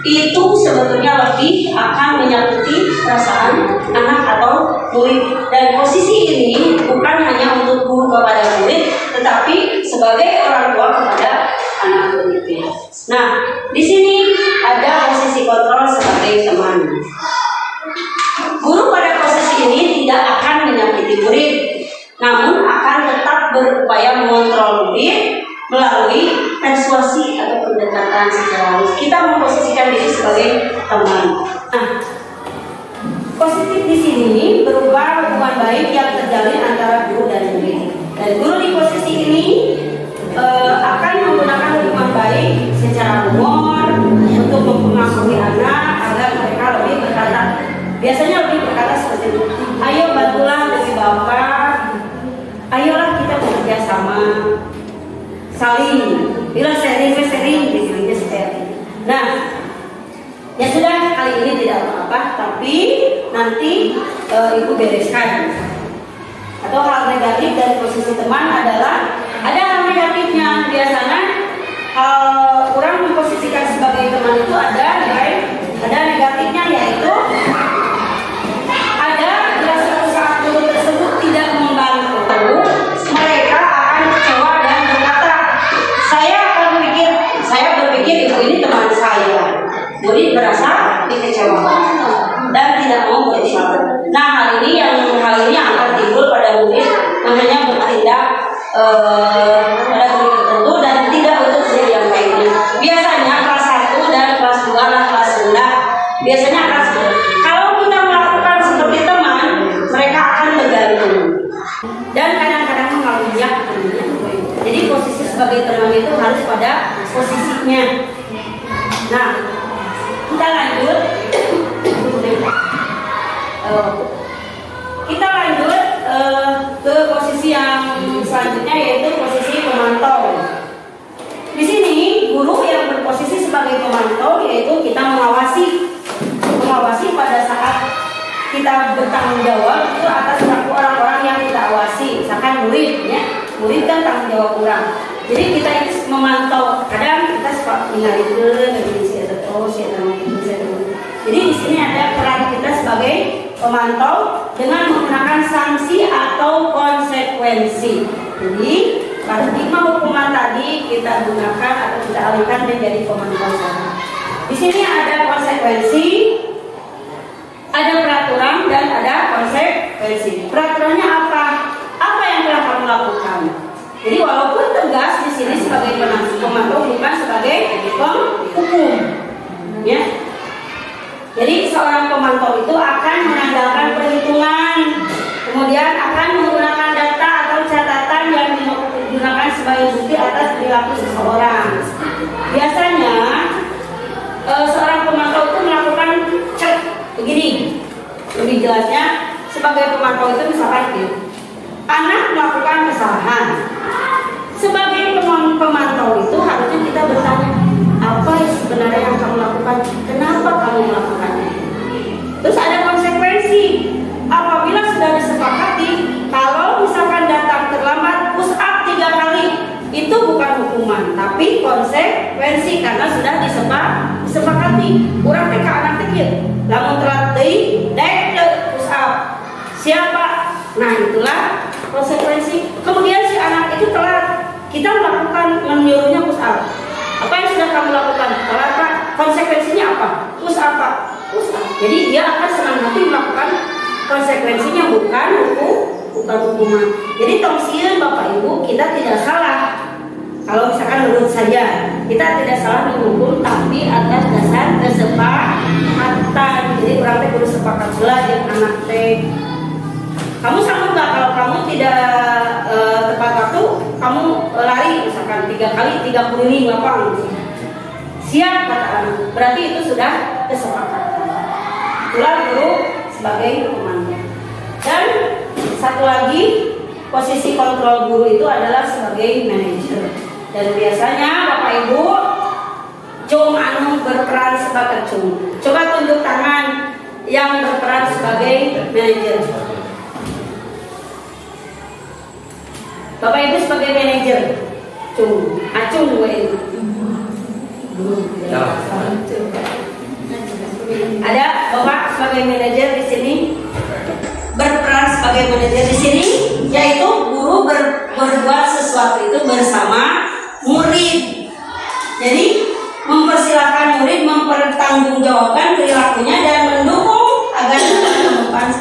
Speaker 5: Itu sebetulnya lebih akan menyakiti perasaan anak atau murid. Dan posisi ini bukan hanya untuk guru kepada murid, tetapi sebagai orang tua kepada anak muridnya. Nah, di sini ada posisi kontrol sebagai teman. Guru pada posisi ini tidak akan menyakiti murid, namun akan tetap berupaya mengontrol murid melalui persuasi atau pendekatan secara halus. Kita memposisikan diri sebagai teman. Nah, positif di sini berupa hubungan baik yang terjalin antara guru dan murid. Dan guru di posisi ini akan menggunakan hubungan baik secara humor untuk mempengaruhi anak agar mereka lebih berkata. Biasanya lebih berkata seperti itu. Ayo bantulah dari bapak. Ayolah kita bekerja sama. Saling, bila sharing, disini sharing. Nah, ya sudah, kali ini tidak apa-apa, tapi nanti ibu bereskan. Atau hal negatif dari posisi teman adalah ada hal negatifnya. Biasanya orang memposisikan sebagai teman itu ada negatifnya, yaitu ada bila suatu saat guru tersebut tidak membantu, mereka akan kecewa dan berkata, saya berpikir ibu ini teman saya. Murid merasa dikecewakan dan tidak mau bertindak. Nah, hal ini akan timbul pada murid yang hanya bertindak pada murid tertentu dan tidak untuk diri yang lainnya. Biasanya kelas 1 dan kelas 2 lah kelas rendah. Biasanya kelas 2. Kalau kita melakukan seperti teman, mereka akan bergantung dan kadang-kadang mengalaminya. Jadi posisi sebagai teman itu harus pada posisinya. Nah, kita lanjut. Ke posisi yang selanjutnya, yaitu posisi pemantau. Di sini guru yang berposisi sebagai pemantau, yaitu kita mengawasi pada saat kita bertanggung jawab itu atas orang-orang yang kita awasi. Misalkan murid, ya, murid kan tanggung jawab orang. Jadi kita itu memantau. Kadang kita suka mengalihkan Jadi di sini ada peran kita sebagai pemantau dengan menggunakan sanksi atau konsekuensi. Jadi paradigma hukuman tadi kita gunakan atau kita alihkan menjadi pemantau saja. Di sini ada konsekuensi, ada peraturan dan ada konsekuensi. Peraturannya apa? Apa yang telah kamu lakukan? Jadi walaupun tegas di sini sebagai pemantau bukan sebagai penghukum, ya. Jadi seorang pemantau itu akan mengandalkan perhitungan, kemudian akan menggunakan data atau catatan yang digunakan sebagai bukti atas perilaku seseorang. Biasanya seorang pemantau itu melakukan cek begini. Lebih jelasnya, sebagai pemantau itu misalkan anak melakukan kesalahan. Sebagai pemantau itu harusnya kita bertanya, apa sebenarnya yang kamu lakukan? Kenapa kamu melakukannya? Terus ada konsekuensi. Apabila sudah disepakati, kalau misalkan datang terlambat push up 3 kali, itu bukan hukuman, tapi konsekuensi karena sudah disepakati. Urang teh ka anak kecil, lamun telat deui dek push up. Siapa? Nah, itulah konsekuensi. Kemudian si anak itu telat, kita melakukan menyuruhnya push up. Apa yang sudah kamu lakukan? Telat, Pak. Konsekuensinya apa? Push up, Pak. Push up. Jadi dia akan senang hati melakukan konsekuensinya, bukan bukan hukuman. Jadi tongsian Bapak Ibu, kita tidak salah. Kalau misalkan menurut saya, kita tidak salah menghukum, tapi atas dasar kesepakatan. Jadi orang teh kudu sepakat pula jeung anak teh. Kamu sanggup nggak kalau kamu tidak tepat waktu, kamu lari misalkan 3 kali 35 lapang. Siap kata anak. Berarti itu sudah kesepakatan. Itulah guru sebagai komandan. Dan satu lagi, posisi kontrol guru itu adalah sebagai manajer. Dan biasanya Bapak Ibu cung anu berperan sebagai cung. Coba tunjuk tangan yang berperan sebagai manajer. Bapak Ibu sebagai manajer. Cung, acung gue. Ada Bapak sebagai manajer di sini, berperan sebagai manajer di sini, yaitu guru berbuat sesuatu itu bersama murid. Jadi mempersilahkan murid mempertanggungjawabkan perilakunya dan mendukung agar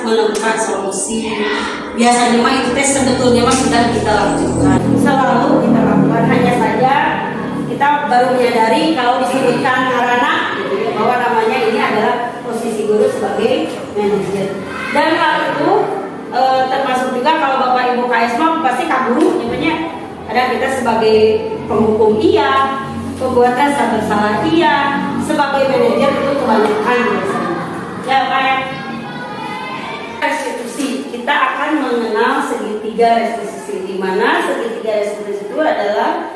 Speaker 5: menemukan solusi. Biasanya mah itu tes sebetulnya mah sudah kita lakukan, selalu kita lakukan. Hanya saja kita baru menyadari kalau disebutkan karena bahwa namanya ini adalah posisi guru sebagai manajer. Dan hal itu termasuk juga kalau Bapak Ibu KS mah pasti kaburu, namanya ada kita sebagai penghukum iya, pembuatan bersalah iya, sebagai manajer itu kebanyakan biasanya. Ya kayak restitusi, kita akan mengenal segitiga restitusi, di mana segitiga restitusi itu adalah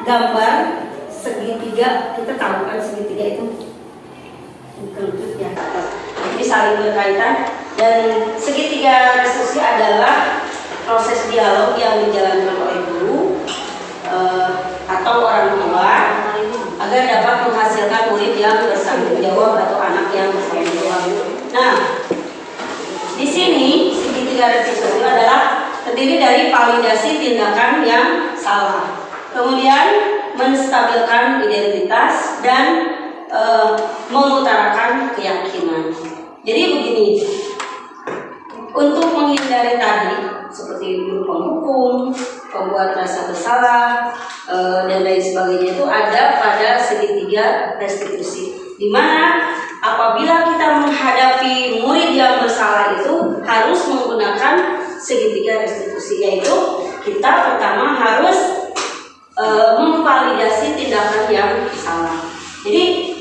Speaker 5: gambar segitiga. Kita tahu kan segitiga itu lutut ya, jadi saling berkaitan. Dan segitiga restitusi adalah proses dialog yang dijalankan oleh guru atau orang tua agar dapat menghasilkan murid yang bertanggung jawab atau anak yang bertanggung jawab. Nah, di sini segitiga restitusi adalah terdiri dari validasi tindakan yang salah, kemudian menstabilkan identitas dan mengutarakan keyakinan. Jadi begini, untuk menghindari tadi seperti guru penghukum, pembuat rasa bersalah dan lain sebagainya itu ada pada segitiga restitusi, di mana apabila kita menghadapi murid yang bersalah itu harus menggunakan segitiga restitusi, yaitu kita pertama harus memvalidasi tindakan yang salah. Jadi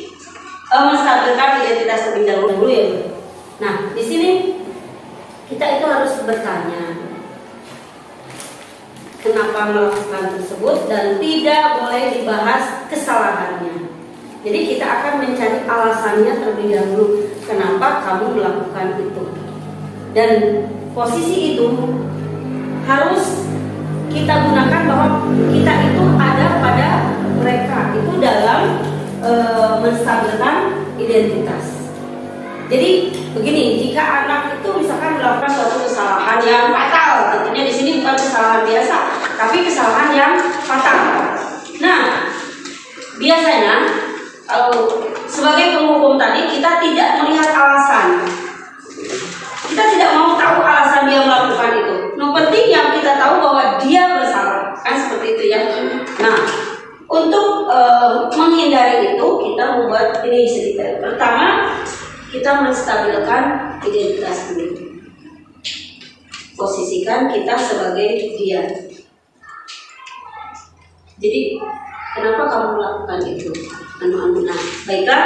Speaker 5: menstabilkan identitas terlebih dahulu ya. Nah, di sini kita itu harus bertanya kenapa melakukan tersebut dan tidak boleh dibahas kesalahannya. Jadi kita akan mencari alasannya terlebih dahulu kenapa kamu melakukan itu. Dan posisi itu harus kita gunakan bahwa kita itu ada pada mereka itu dalam menstabilkan identitas. Jadi begini, jika anak itu misalkan melakukan suatu kesalahan yang fatal, tentunya di sini bukan kesalahan biasa, tapi kesalahan yang fatal. Nah, biasanya kalau sebagai penghukum tadi kita tidak melihat alasan, kita tidak mau tahu alasan dia melakukan itu. Yang penting yang kita tahu bahwa dia bersalah, kan seperti itu ya. Nah, untuk menghindari itu kita membuat ini sedikit. Pertama, kita menstabilkan identitas diri. Posisikan kita sebagai dia. Jadi, kenapa kamu melakukan itu? Nah, baiklah,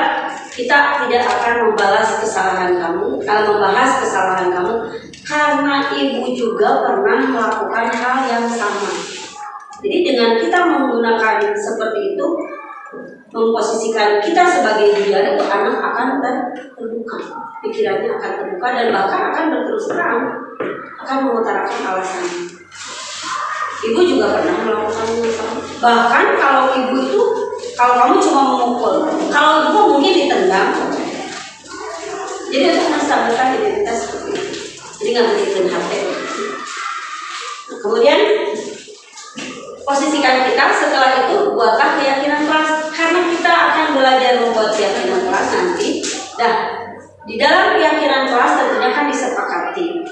Speaker 5: kita tidak akan membalas kesalahan kamu, membahas kesalahan kamu, karena ibu juga pernah melakukan hal yang sama. Jadi dengan kita menggunakan seperti itu, memposisikan kita sebagai dia, itu anak akan terbuka, pikirannya akan terbuka dan bahkan akan berterus terang, akan mengutarakan alasannya. Ibu juga pernah melakukan itu. Bahkan kalau ibu itu, kalau kamu cuma memukul, kalau ibu mungkin ditendang. Jadi untuk menstabilkan identitas seperti itu. Jadi nggak menitin HP. Nah, kemudian posisikan kita, setelah itu buatlah keyakinan kelas, karena kita akan belajar membuat keyakinan kelas nanti. Nah, di dalam keyakinan kelas tentunya kan disepakati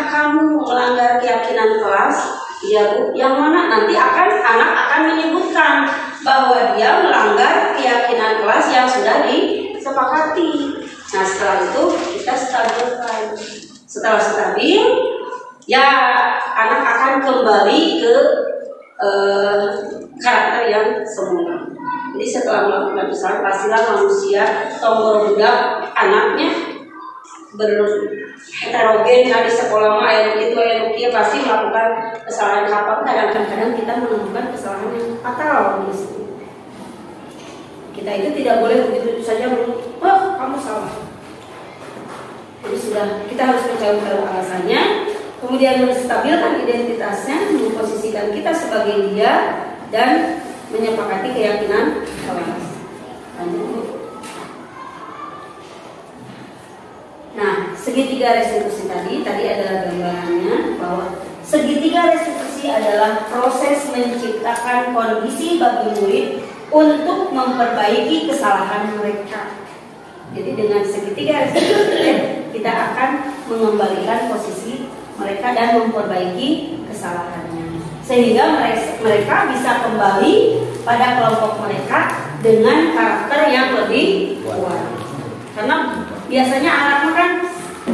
Speaker 5: kamu melanggar keyakinan kelas, ya Bu, yang mana nanti anak akan menyebutkan bahwa dia melanggar keyakinan kelas yang sudah disepakati. Nah, setelah itu kita stabilkan. Setelah stabil, ya anak akan kembali ke karakter yang semula. Jadi setelah melakukan kesalahan, pastilah manusia tombol budak anaknya berheterogen di sekolah mah itu pasti melakukan kesalahan apa. Kadang-kadang kita menemukan kesalahan yang fatal di situ. Kita itu tidak boleh begitu saja oh kamu salah. Jadi sudah kita harus mencari tahu alasannya, kemudian menstabilkan identitasnya, memposisikan kita sebagai dia dan menyepakati keyakinan kelas. Lanjut. Nah, segitiga restitusi tadi adalah gambarannya bahwa segitiga restitusi adalah proses menciptakan kondisi bagi murid untuk memperbaiki kesalahan mereka. Jadi dengan segitiga restitusi kita akan mengembalikan posisi mereka dan memperbaiki kesalahannya, sehingga mereka bisa kembali pada kelompok mereka dengan karakter yang lebih kuat. Karena biasanya anak kan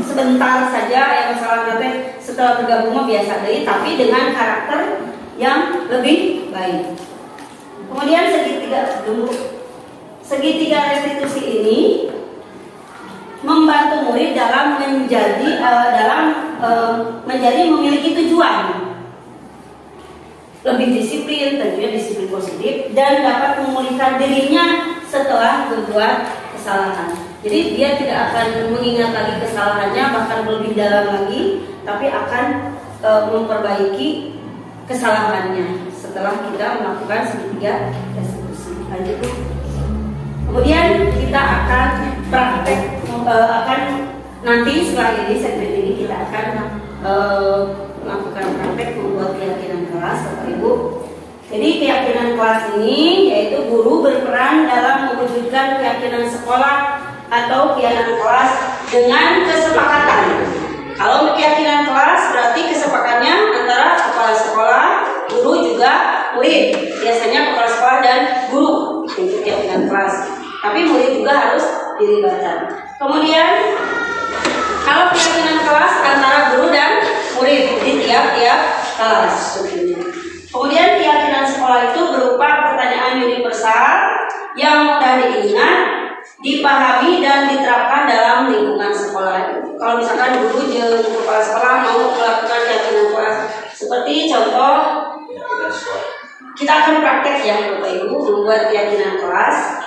Speaker 5: sebentar saja yang kesalahan nanti setelah bergabung biasa deh, tapi dengan karakter yang lebih baik. Kemudian segitiga restitusi ini membantu murid dalam menjadi memiliki tujuan, lebih disiplin, tentunya disiplin positif, dan dapat memulihkan dirinya setelah berbuat kesalahan. Jadi dia tidak akan mengingat lagi kesalahannya, bahkan lebih dalam lagi, tapi akan memperbaiki kesalahannya setelah kita melakukan segitiga restitusi. Lanjut. Kemudian kita akan praktek, nanti setelah ini segmen ini kita akan melakukan praktek membuat keyakinan kelas, Bapak Ibu. Jadi keyakinan kelas ini yaitu guru berperan dalam mewujudkan keyakinan sekolah atau keyakinan kelas dengan kesepakatan. Kalau keyakinan kelas berarti kesepakatannya antara kepala sekolah, guru juga murid. Biasanya kepala sekolah dan guru untuk keyakinan kelas. Tapi murid juga harus dilibatkan. Kemudian kalau keyakinan kelas antara guru dan murid di tiap-tiap kelas. Kemudian keyakinan sekolah itu berupa pertanyaan universal yang mudah diingat, dipahami dan diterapkan dalam lingkungan sekolah. Kalau misalkan guru dan kepala sekolah mau melakukan keyakinan kelas, seperti contoh kita akan praktek ya Bapak Ibu membuat keyakinan kelas.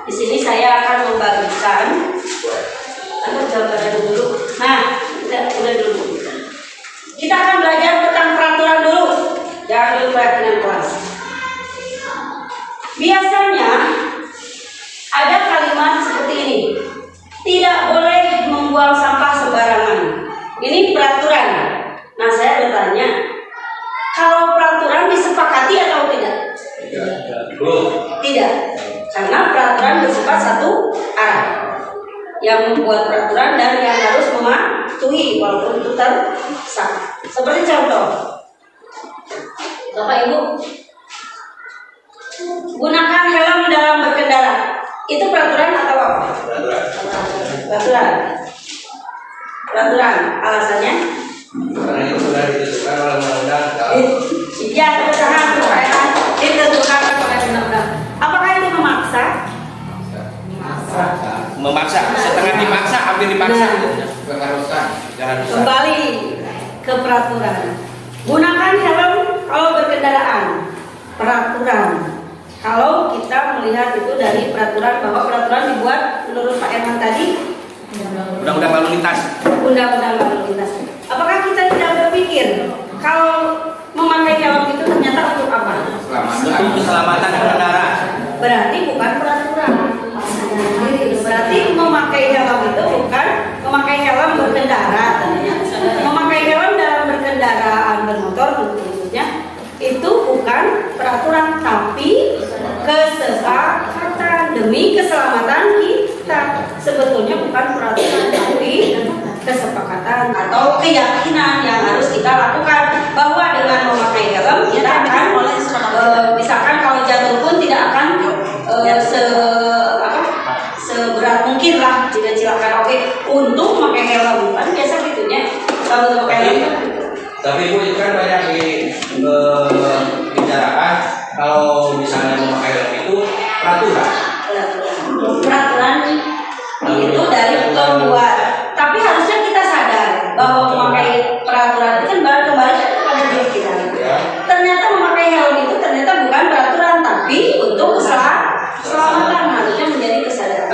Speaker 5: Di sini saya akan membagikan atau gambaran dulu. Nah, udah dulu. Kita akan belajar tentang peraturan dulu, jangan dulu keyakinan kelas. Biasanya ada kalimat seperti ini, tidak boleh membuang sampah sembarangan. Ini peraturan. Nah, saya bertanya, kalau peraturan disepakati atau tidak? Tidak, karena peraturan bersifat satu arah. Yang membuat peraturan dan yang harus mematuhi walaupun itu tersah. Seperti contoh, Bapak Ibu, gunakan helm dalam berkendara. Itu peraturan atau apa? Peraturan. Alasannya?
Speaker 4: Karena itu sudah ditentukan oleh undang-undang.
Speaker 5: Iya, berusaha ditentukan oleh undang-undang. Apakah itu memaksa?
Speaker 2: Memaksa, setengah dipaksa, hampir dipaksa. Keharusan.
Speaker 5: Kembali ke peraturan. Gunakan helm kalau berkendaraan. Peraturan. Kalau kita melihat itu dari peraturan, bahwa peraturan dibuat menurut Pak Erman tadi,
Speaker 2: Undang-undang lalu lintas.
Speaker 5: Undang-undang lalu lintas. Apakah kita tidak berpikir kalau memakai helm itu ternyata untuk apa?
Speaker 2: Untuk keselamatan pengendara.
Speaker 5: Berarti bukan peraturan. Berarti memakai helm itu bukan memakai helm berkendara. Memakai helm dalam berkendaraan bermotor khususnya itu bukan peraturan, tapi kesepakatan demi keselamatan kita. Sebetulnya bukan peraturan, tapi kesepakatan atau keyakinan yang harus kita lakukan, bahwa dengan memakai helm kita akan misalkan kalau jatuh pun tidak akan seberat mungkin lah jika silakan. Oke, untuk memakai helm kan biasa gitunya kalau memakai helm.
Speaker 4: Tapi Bu, itu kan banyak dibicarakan kalau misalnya memakai helm itu peraturan itu dari pembuat. Tapi harusnya kita sadar bahwa memakai peraturan itu kan baru kembali kepada diri kita. Ternyata memakai helm itu ternyata bukan peraturan, tapi untuk keselamatan, harusnya menjadi kesadaran.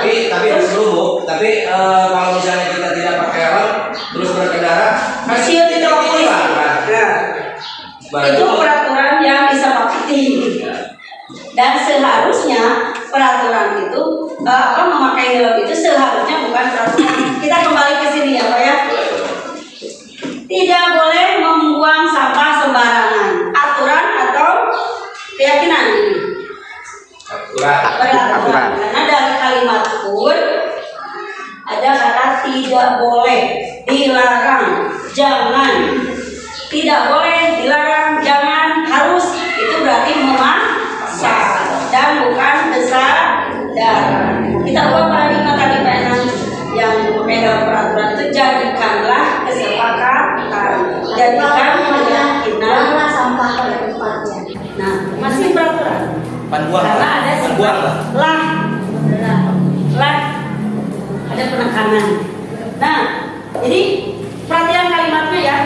Speaker 4: Tapi dulu, tapi kalau misalnya kita tidak pakai helm terus berkendara,
Speaker 5: masih tidak boleh. Itu peraturan yang disepakati. Dan seharusnya peraturan itu memakai helm itu seharusnya bukan peraturan. Kita kembali ke sini ya Pak ya. Tidak boleh membuang sampah sembarangan. Aturan atau keyakinan ini? Peraturan. Karena dari kalimat pun ada kata tidak boleh, dilarang, jangan. Tidak boleh, dilarang, jangan, harus. Itu berarti memaksa dan bukan kesadaran. Kita ubah paradigma tadi Pak Enang yang memegang peraturan itu, jadikanlah kesepakatan, jadikan keyakinan sampah pada tempatnya. Nah, masih peraturan. Karena ada sifat lah ada penekanan. Nah, jadi perhatian kalimatnya ya.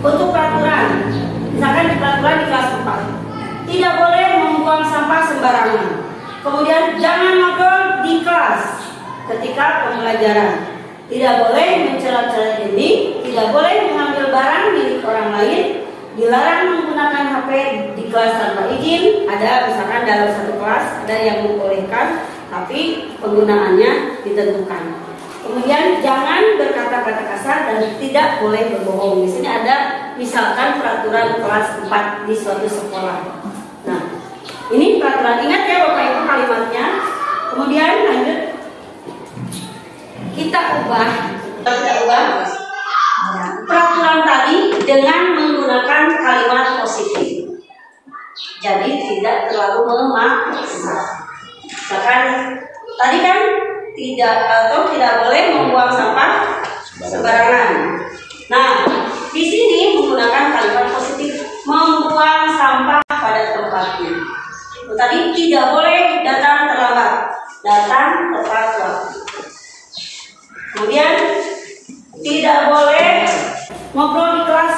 Speaker 5: Untuk peraturan, misalkan di peraturan di kelas 4 tidak boleh membuang sampah sembarangan. Kemudian jangan ngobrol di kelas ketika pembelajaran. Tidak boleh mencela-cela dinding, tidak boleh mengambil barang milik orang lain, dilarang menggunakan HP di kelas tanpa izin. Ada misalkan dalam satu kelas ada yang membolehkan, tapi penggunaannya ditentukan. Kemudian jangan berkata-kata kasar dan tidak boleh berbohong. Di sini ada misalkan peraturan kelas 4 di suatu sekolah. Nah, ini peraturan, ingat ya Bapak Ibu kalimatnya. Kemudian lanjut, kita ubah peraturan tadi dengan menggunakan kalimat positif. Jadi tidak terlalu memaksa. Misalkan tadi kan tidak boleh membuang sampah sembarangan. Nah, di sini menggunakan kalimat positif, membuang sampah pada tempatnya. Tadi tidak boleh datang terlambat, datang tepat waktu. Kemudian tidak boleh ngobrol di kelas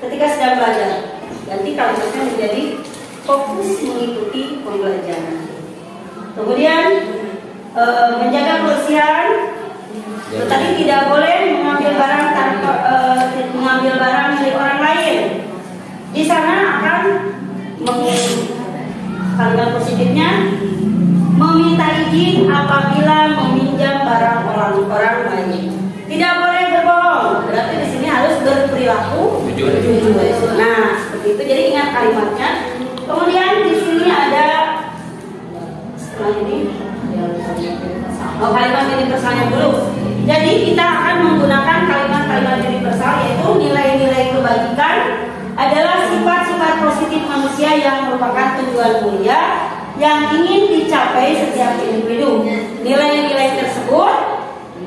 Speaker 5: ketika sedang belajar. Nanti kalimatnya menjadi fokus mengikuti pembelajaran. Kemudian menjaga kebersihan. Tadi tidak boleh mengambil barang milik orang lain. Di sana akan kalimat positifnya meminta izin apabila meminjam barang orang lain. Tidak boleh berbohong. Berarti di sini harus berperilaku jujur. Nah, seperti itu. Jadi ingat kalimatnya. Kemudian di sini ada kalimat universalnya dulu. Jadi kita akan menggunakan kalimat-kalimat universal, yaitu nilai-nilai kebajikan adalah sifat-sifat positif manusia yang merupakan tujuan mulia yang ingin dicapai setiap individu. Nilai-nilai tersebut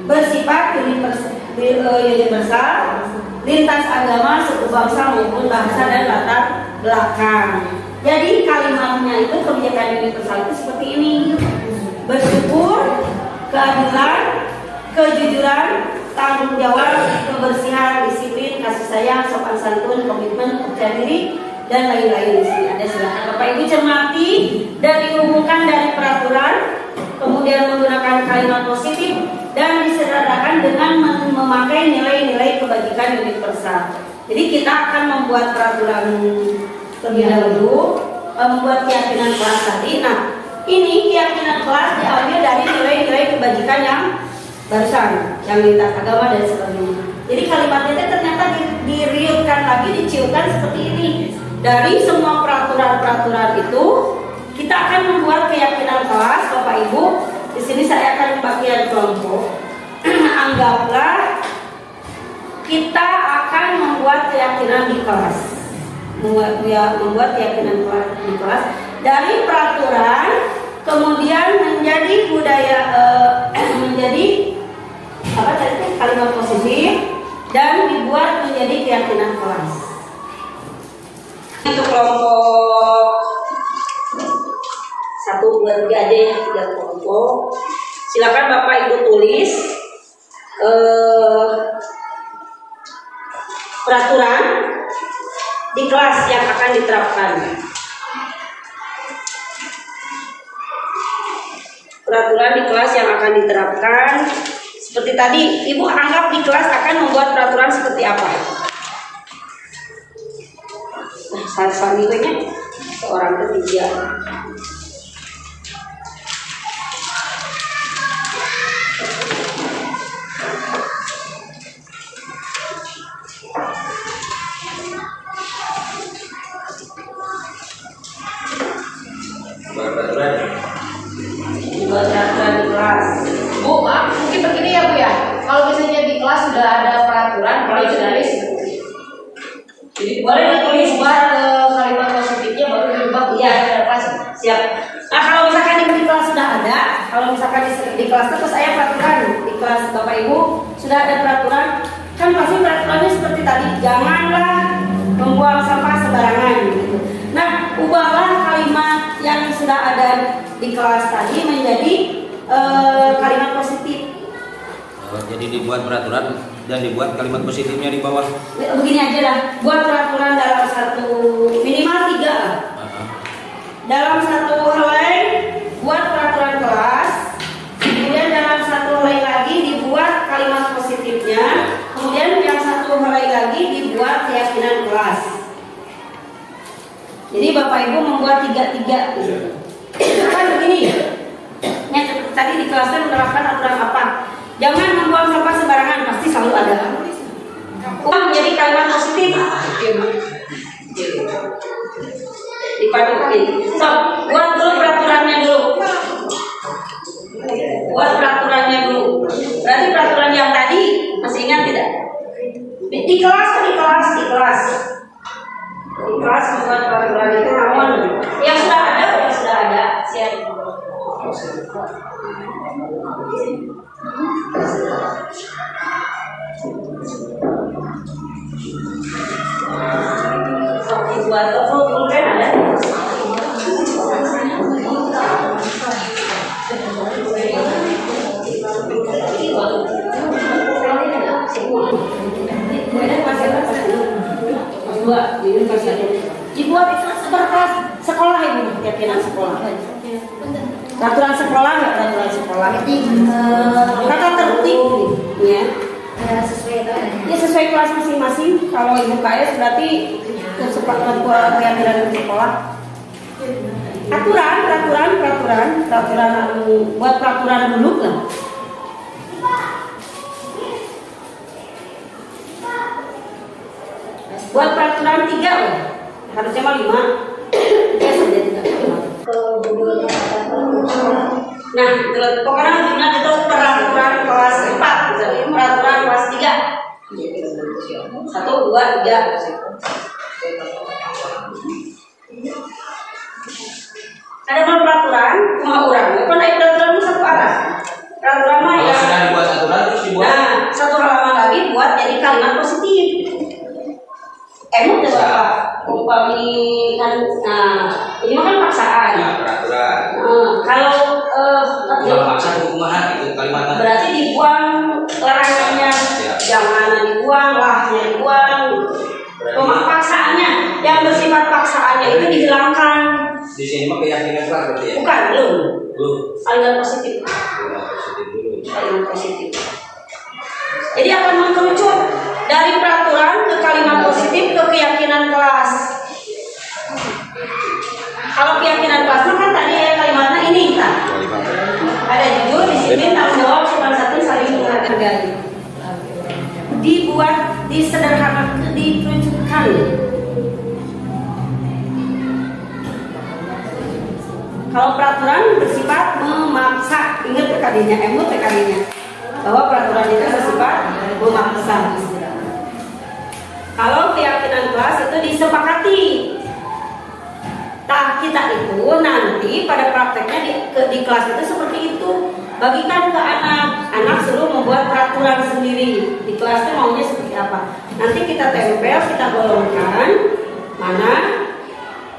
Speaker 5: bersifat universal, lintas agama, suku bangsa maupun bahasa dan latar belakang. Jadi kalimatnya itu kebijakan universal itu seperti ini: bersyukur, keadilan, kejujuran, tanggung jawab, kebersihan, disiplin, kasih sayang, sopan santun, komitmen, percaya diri, dan lain-lain. Di sini ada, silakan Bapak Ibu cermati dan dihubungkan dari peraturan, kemudian menggunakan kalimat positif dan disederhanakan dengan memakai nilai-nilai kebajikan universal. Jadi kita akan membuat peraturan terlebih dahulu, membuat keyakinan kelas tadi. Nah, ini keyakinan kelas diambil dari nilai-nilai kebajikan yang barusan, yang lintas agama dan sebagainya. Jadi kalimatnya ternyata diriutkan lagi, diciumkan seperti ini. Dari semua peraturan-peraturan itu, kita akan membuat keyakinan kelas, Bapak Ibu. Di sini saya akan bagian kelompok. Anggaplah kita akan membuat keyakinan di kelas, membuat keyakinan di kelas dari peraturan kemudian menjadi budaya, menjadi apa tadi kalimat positif dan dibuat menjadi keyakinan kelas. Untuk kelompok 1, 2, 3 aja ya, 3 kelompok. Silakan Bapak Ibu tulis peraturan di kelas yang akan diterapkan. Peraturan di kelas yang akan diterapkan seperti tadi. Ibu anggap di kelas akan membuat peraturan seperti apa? Nah, selanjutnya seorang ketiga. Buat peraturan di kelas.
Speaker 1: Bu, maaf, mungkin begini ya Bu ya. Kalau misalnya di kelas sudah ada peraturan, kalau ditulis, jadi boleh ditulis buat kalimat positifnya baru diubah
Speaker 5: Iya,
Speaker 1: ada kelas.
Speaker 5: siap. Nah, kalau misalkan di kelas sudah ada, kalau misalkan di kelas terus saya peraturan di kelas Bapak Ibu sudah ada peraturan, kan pasti peraturannya seperti tadi, janganlah membuang sampah sembarangan gitu. Nah, ubahlah kalimat yang sudah ada di kelas tadi menjadi kalimat positif.
Speaker 2: Jadi dibuat peraturan dan dibuat kalimat positifnya di bawah.
Speaker 5: Begini aja lah, buat peraturan dalam satu minimal 3 lah. Dalam satu helai buat peraturan kelas, kemudian dalam satu helai lagi dibuat kalimat positifnya, kemudian yang satu helai lagi dibuat keyakinan kelas. Jadi Bapak Ibu membuat 3-3 gitu. Kan begini, ya, tadi di kelasnya menerapkan aturan apa? Jangan membuang sampah sembarangan, pasti selalu ada. Menjadi kalimat positif. Dipadukin. So, buat dulu peraturannya dulu. Buat peraturannya dulu. Berarti peraturan yang tadi masih ingat tidak? Di kelas membuat peraturan itu namun yang sudah ada siap. Buat toko kan ada. Dibuat seperti sekolah ibu, keyakinan sekolah. Peraturan sekolah nggak peraturan sekolah itu kata tertib ya. Sesuai kelas masing-masing. Kalau ibu KS berarti keyakinan sekolah. Peraturan buat peraturan dulu lah. Buat peraturan 3 loh. Harusnya mah 5. Ya saja tidak. Nah, pokoknya ingat itu peraturan kelas 4, peraturan kelas 3. 1, 2, 3. Ada peraturan, cuma orang. Bukan ada peraturan satu arah. Peraturan mah ya.
Speaker 2: Sudah dibuat aturan terus dibuat.
Speaker 5: Nah, satu halaman lagi buat jadi kalimat positif. Emang udah Bapak umpami kan, nah ini mah kan paksaan.
Speaker 2: Nah, peraturan.
Speaker 5: Kalau
Speaker 2: Paksa hukuman itu kalimatnya.
Speaker 5: berarti dibuang larangannya, jangan dibuang, lahnya dibuang. Paksaannya, yang bersifat paksaannya itu dihilangkan.
Speaker 2: Di sini mah keyakinan kelas berarti ya?
Speaker 5: Bukan, belum. Kalimat positif. Kalimat positif. Jadi akan mengkerucut dari peraturan ke kalimat positif ke keyakinan kelas. Kalau keyakinan kelas kan tadi ya kalimatnya ini kan. Ada jujur, disiplin, tanggung jawab, sopan santun, saling menghargai. Dibuat, disederhanakan, dikerucutkan. Kalau peraturan bersifat memaksa, ingat PKD-nya, PKD-nya, bahwa peraturan itu bersifat memaksa. kalau keyakinan kelas itu disepakati. Nah, kita itu nanti pada prakteknya di kelas itu seperti itu. Bagikan ke anak suruh membuat peraturan sendiri. Di kelasnya maunya seperti apa. Nanti kita tempel, kita golongkan mana,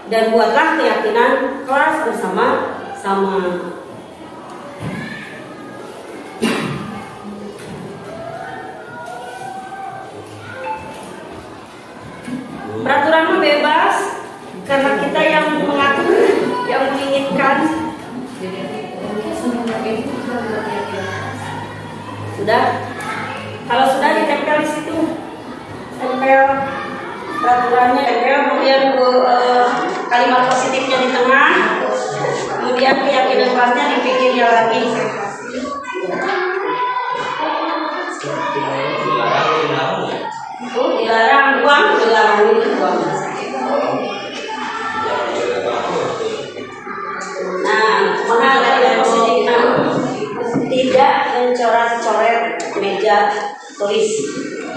Speaker 5: dan buatlah keyakinan kelas bersama-sama. Peraturan bebas karena kita yang mengatur, yang menginginkan. Sudah, kalau sudah ditempel di situ, tempel peraturannya, tempel, kemudian kalimat positifnya di tengah, kemudian keyakinan kelasnya dipikirnya lagi. Dilarang buang, dilarang itu buang. Nah, mana kalimat positifnya? Tidak mencoret-coret meja tulis.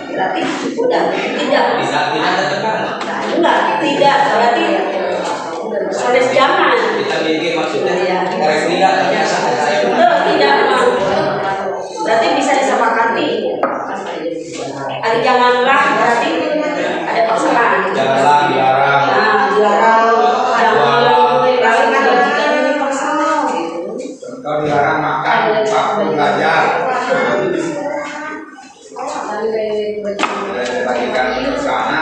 Speaker 5: Berarti udah tidak. Enggak, tidak. Berarti tulis jangan. Tidak. Berarti bisa disepakati. Ada janganlah, berarti ada paksaan.
Speaker 2: Janganlah, dilarang.
Speaker 5: Nah, dilarang.
Speaker 2: Kalau dilarang makan, waktu belajar.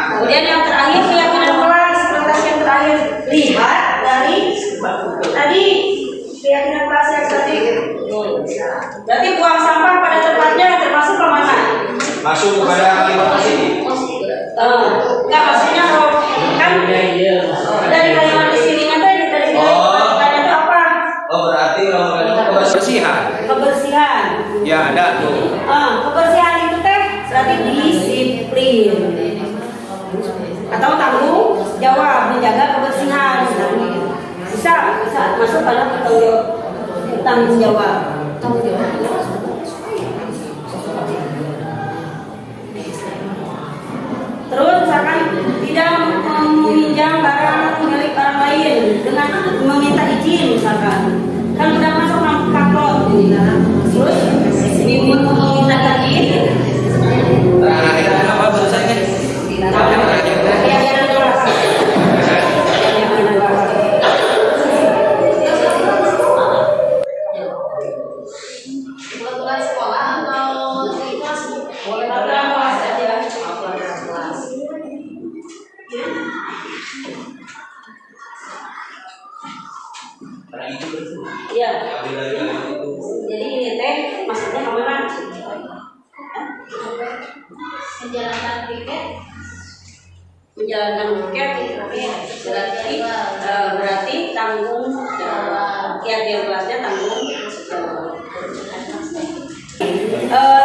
Speaker 5: Kemudian yang terakhir keyakinan kelas, prioritas yang terakhir lihat dari tadi keyakinan kelas yang tadi. Berarti buang sampah pada tempatnya termasuk kemana?
Speaker 2: Masuk kepada kalimat positif.
Speaker 5: Enggak, maksudnya kan dari kalimat di sini dari kalimat itu apa?
Speaker 2: Oh, berarti kebersihan.
Speaker 5: Kebersihan.
Speaker 2: Ya, ada tuh.
Speaker 5: Kebersihan itu teh berarti disiplin atau tanggung jawab menjaga kebersihan. Bisa masuk pada tanggung jawab. Terus misalkan tidak meminjam barang milik orang lain dengan meminta izin, misalkan kan udah masuk kaplot, terus meminta izin.
Speaker 2: Apa barusan kan?
Speaker 5: Iya. Jadi ini teh maksudnya kemana? Menjalankan piket. Menjalankan piket berarti tanggung keyakinan kelasnya tanggung.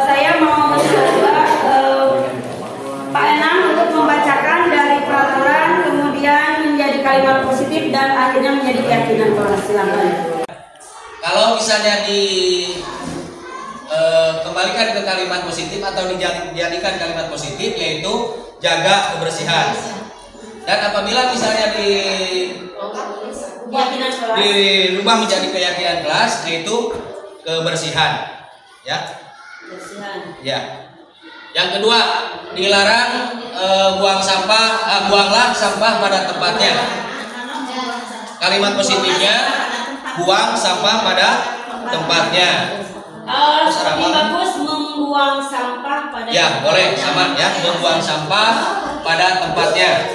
Speaker 5: Saya mau mencoba Pak Enang untuk membacakan dari peraturan kemudian menjadi kalimat positif dan akhirnya menjadi keyakinan kelas. Silakan.
Speaker 6: Kalau misalnya kembalikan ke kalimat positif atau dijadikan kalimat positif, yaitu jaga kebersihan. Dan apabila misalnya dirubah menjadi keyakinan kelas, yaitu kebersihan, ya.
Speaker 5: Kebersihan.
Speaker 6: Ya. Yang kedua, dilarang buang sampah, buanglah sampah pada tempatnya. Kalimat positifnya buang sampah pada tempatnya.
Speaker 5: Lebih bagus membuang sampah pada
Speaker 6: ya, boleh sama ya, membuang sampah pada tempatnya.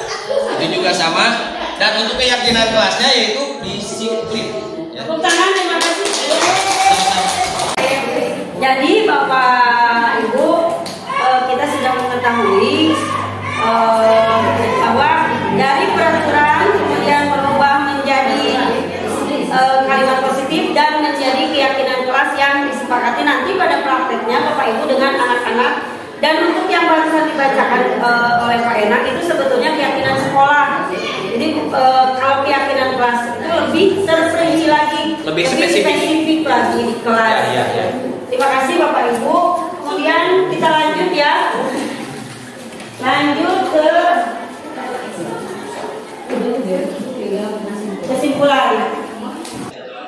Speaker 6: Itu juga sama. Dan untuk keyakinan kelasnya yaitu disiplin. Ya.
Speaker 5: Tepuk tangan, terima kasih. Jadi Bapak Ibu, kita sudah mengetahui bahwa dari peraturan kemudian berubah menjadi kalimat positif dan menjadi keyakinan kelas yang disepakati nanti pada prakteknya Bapak Ibu dengan anak-anak. Dan untuk yang barusan dibacakan oleh Pak Enang itu sebetulnya keyakinan sekolah. Jadi kalau keyakinan kelas itu lebih terperinci lagi, lebih spesifik lagi di kelas. Terima kasih Bapak Ibu. Kemudian kita lanjut ya. Lanjut ke kesimpulan.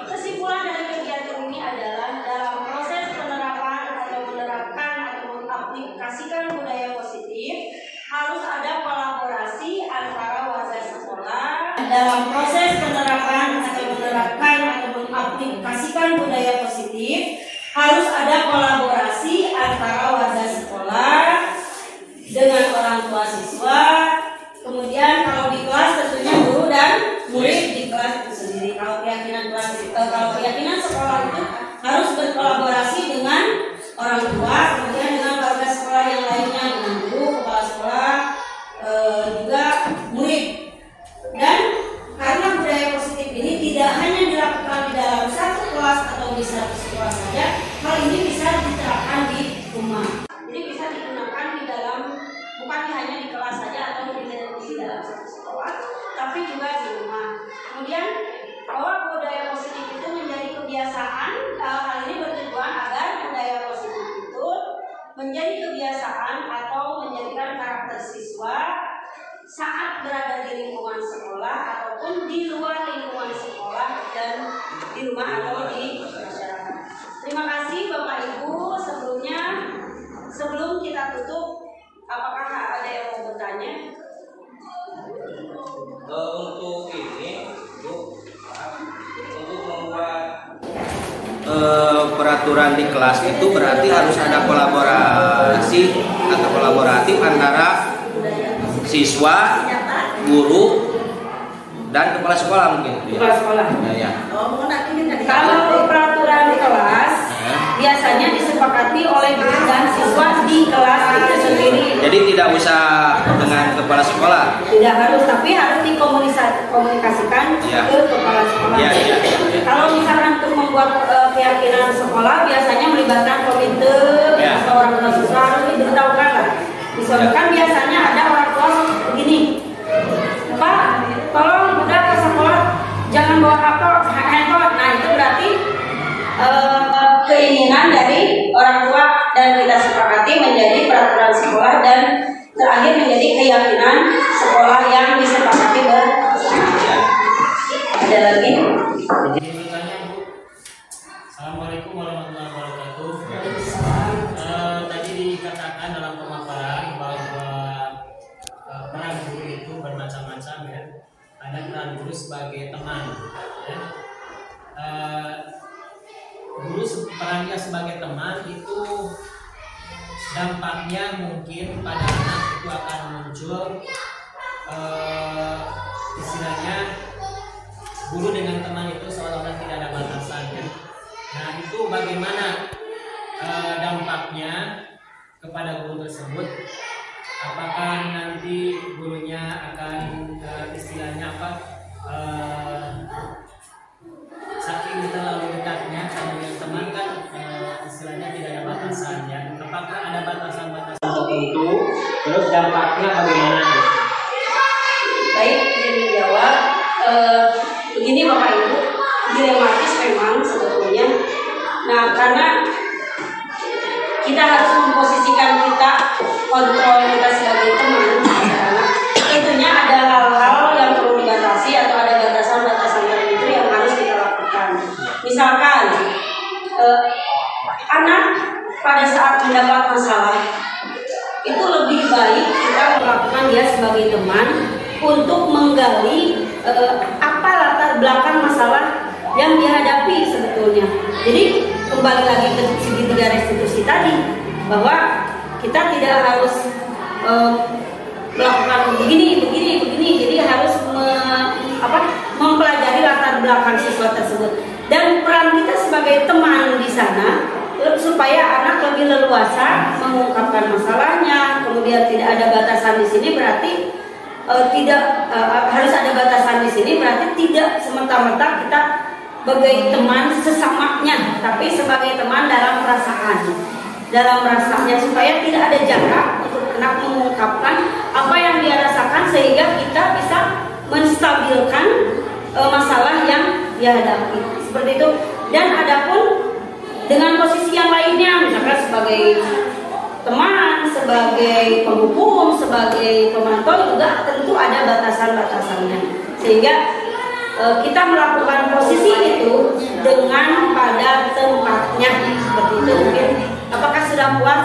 Speaker 5: Kesimpulan dari kegiatan ini adalah dalam proses penerapan atau menerapkan atau mengaplikasikan budaya positif harus ada kolaborasi antara warga sekolah. Dalam proses penerapan atau menerapkan atau mengaplikasikan budaya positif harus ada kolaborasi antara warga sekolah dengan orang tua siswa. Kemudian kalau di kelas tentunya guru dan murid di kelas itu sendiri. Kalau keyakinan sekolah itu harus berkolaborasi dengan orang tua, kemudian dengan warga sekolah yang lainnya, dengan guru, kepala sekolah, juga murid. Dan karena budaya positif ini tidak hanya dilakukan di dalam satu kelas atau di satu sekolah saja, hal ini bisa diterapkan di rumah. Jadi bisa digunakan di dalam, bukan hanya di kelas saja atau di dalam satu sekolah, tapi juga di rumah. Kemudian bahwa budaya positif itu menjadi kebiasaan. Hal ini bertujuan agar budaya positif itu menjadi kebiasaan atau menjadikan karakter siswa saat berada di lingkungan sekolah ataupun di luar lingkungan sekolah dan di rumah atau di masyarakat. Terima kasih Bapak Ibu. Sebelum kita tutup, apakah ada yang mau bertanya?
Speaker 6: Untuk ini, untuk membuat peraturan di kelas itu berarti harus ada kolaborasi atau kolaboratif antara siswa, guru, dan kepala sekolah mungkin.
Speaker 5: Kepala sekolah.
Speaker 6: Ya.
Speaker 5: Kalau peraturan di kelas biasanya disepakati oleh guru dan siswa di kelas itu sendiri.
Speaker 6: Jadi tidak usah dengan kepala sekolah.
Speaker 5: Tidak harus, tapi harus dikomunikasikan ke kepala sekolah.
Speaker 6: Ya.
Speaker 5: Kalau misalkan untuk membuat keyakinan sekolah biasanya melibatkan komite atau orang tua siswa, harus diberitahukan lah. Misalkan biasanya ada orang tua begini, Pak, tolong udah ke sekolah jangan bawa handphone. Nah itu berarti keinginan dari orang tua dan kita sepakati menjadi peraturan sekolah dan terakhir menjadi keyakinan sekolah yang disepakati bersama. Ada lagi?
Speaker 7: Assalamualaikum warahmatullahi wabarakatuh. Tadi dikatakan dalam pemaparan bahwa peran guru itu bermacam-macam ya. Ada peran guru sebagai teman. Ya. Guru perannya sebagai teman itu dampaknya mungkin pada anak itu akan muncul istilahnya guru dengan teman itu seolah-olah tidak ada batasannya. Nah itu bagaimana dampaknya kepada guru tersebut? Apakah nanti gurunya akan istilahnya apa? Saking terlalu dekatnya dengan teman kan istilahnya tidak ada batasannya. Apakah ada batasan-batasan tertentu? Terus dampaknya bagaimana?
Speaker 5: Baik, jadi dijawab. Begini Bapak Ibu, dilematis memang sebetulnya. Nah, karena kita harus memposisikan kontrol kita sebagai teman, karena tentunya ada hal-hal yang perlu dibatasi atau ada batasan-batasan tertentu yang harus kita lakukan. Misalkan anak pada saat mendapat masalah itu lebih baik kita melakukan dia sebagai teman untuk menggali apa latar belakang masalah yang dihadapi sebetulnya. Jadi kembali lagi ke segitiga restitusi tadi, bahwa kita tidak harus melakukan begini. Jadi harus mempelajari latar belakang siswa tersebut dan peran kita sebagai teman di sana supaya anak lebih leluasa mengungkapkan masalahnya. Kemudian tidak ada batasan di sini berarti harus ada batasan di sini berarti tidak semata-mata kita sebagai teman sesamanya, tapi sebagai teman dalam perasaannya supaya tidak ada jarak untuk anak mengungkapkan apa yang dia rasakan sehingga kita bisa menstabilkan masalah yang dia hadapi seperti itu. Dan adapun dengan posisi yang lainnya, misalkan sebagai teman teman, sebagai penghukum, sebagai pemantau juga tentu ada batasan-batasannya. Sehingga kita melakukan posisi itu dengan pada tempatnya seperti itu. Mungkin apakah sudah puas?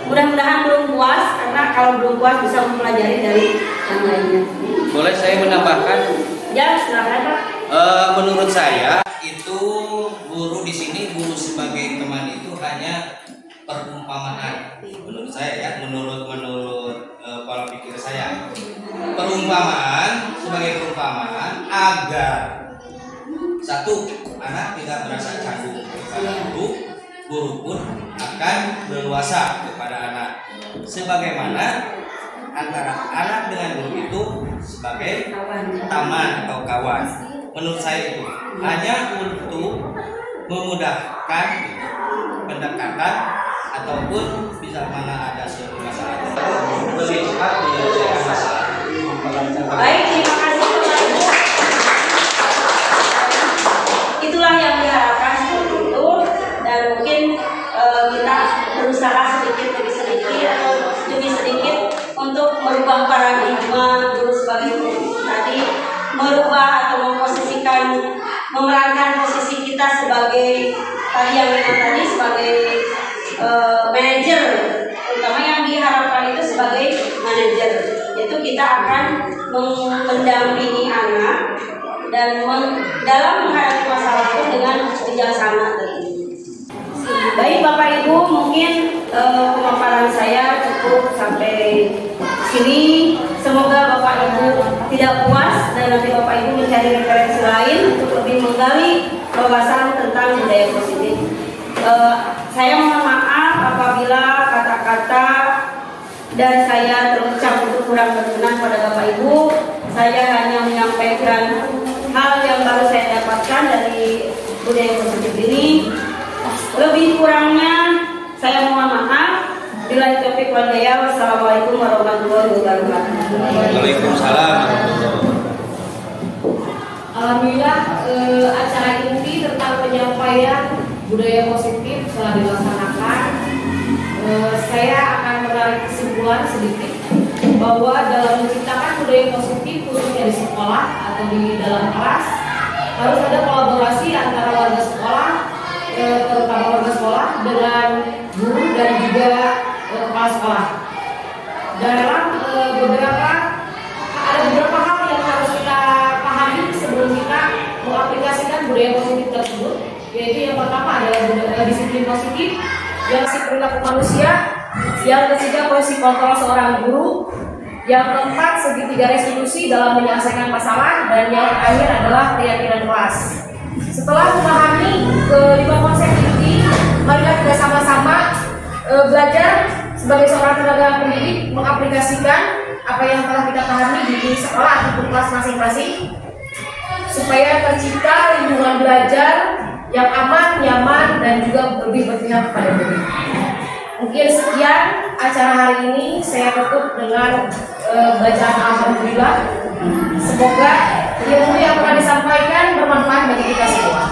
Speaker 5: Mudah-mudahan belum puas, karena kalau belum puas bisa mempelajari dari yang lainnya.
Speaker 6: Boleh saya menambahkan?
Speaker 5: Ya, silakan Pak.
Speaker 6: Menurut saya itu guru di sini, guru sebagai teman itu hanya perumpamaan. Menurut saya ya, menurut pola pikir saya, perumpamaan sebagai perumpamaan agar satu, anak tidak merasa canggung kepada guru, guru pun akan berluasa kepada anak. Sebagaimana antara anak dengan guru itu sebagai teman atau kawan. Menurut saya itu hanya untuk memudahkan pendekatan ataupun bisa mana ada suatu masalah lebih cepat menyelesaikan masalah.
Speaker 5: Baik, terima kasih Bapak Ibu. Itulah yang diharapkan seperti itu, dan mungkin kita berusaha sedikit demi sedikit untuk merubah paradigma guru sebagai guru tadi, merubah atau memposisikan, memerankan posisi kita sebagai tadi yang tadi sebagai manajer, terutama yang diharapkan itu sebagai manajer, yaitu kita akan mendampingi anak dan dalam menghadapi masalah itu dengan bijaksana. Baik Bapak Ibu, mungkin pemaparan saya cukup sampai sini. Semoga Bapak Ibu tidak puas dan nanti Bapak Ibu mencari referensi lain untuk lebih menggali wawasan tentang budaya positif. Saya mohon maaf apabila kata-kata dari saya terucap itu kurang berkenan pada Bapak Ibu. Saya hanya menyampaikan hal yang baru saya dapatkan dari budaya positif ini. Lebih kurangnya saya mohon maaf. Bila taufiq wal hidayah. Wassalamualaikum warahmatullahi wabarakatuh.
Speaker 6: Waalaikumsalam.
Speaker 1: Alhamdulillah, acara inti tentang penyampaian budaya positif telah dilaksanakan. Saya akan menarik kesimpulan sedikit bahwa dalam menciptakan budaya positif khususnya di sekolah atau di dalam kelas harus ada kolaborasi antara warga sekolah, terutama warga sekolah dengan guru dan juga kepala sekolah. Dalam beberapa hal yang harus kita pahami sebelum kita mengaplikasikan budaya positif tersebut, yaitu yang pertama adalah disiplin positif, yang perilaku manusia, yang ketiga posisi kontrol seorang guru, yang keempat segitiga resolusi dalam menyelesaikan masalah, dan yang terakhir adalah keyakinan kelas. Setelah memahami kelima konsep ini, marilah kita sama-sama belajar sebagai seorang tenaga pendidik mengaplikasikan apa yang telah kita pahami di sekolah ataupun kelas masing-masing supaya tercipta lingkungan belajar yang aman, nyaman, dan juga lebih berpihak kepada murid. Mungkin sekian acara hari ini, saya tutup dengan bacaan alhamdulillah. Semoga ilmu yang telah disampaikan bermanfaat bagi kita semua.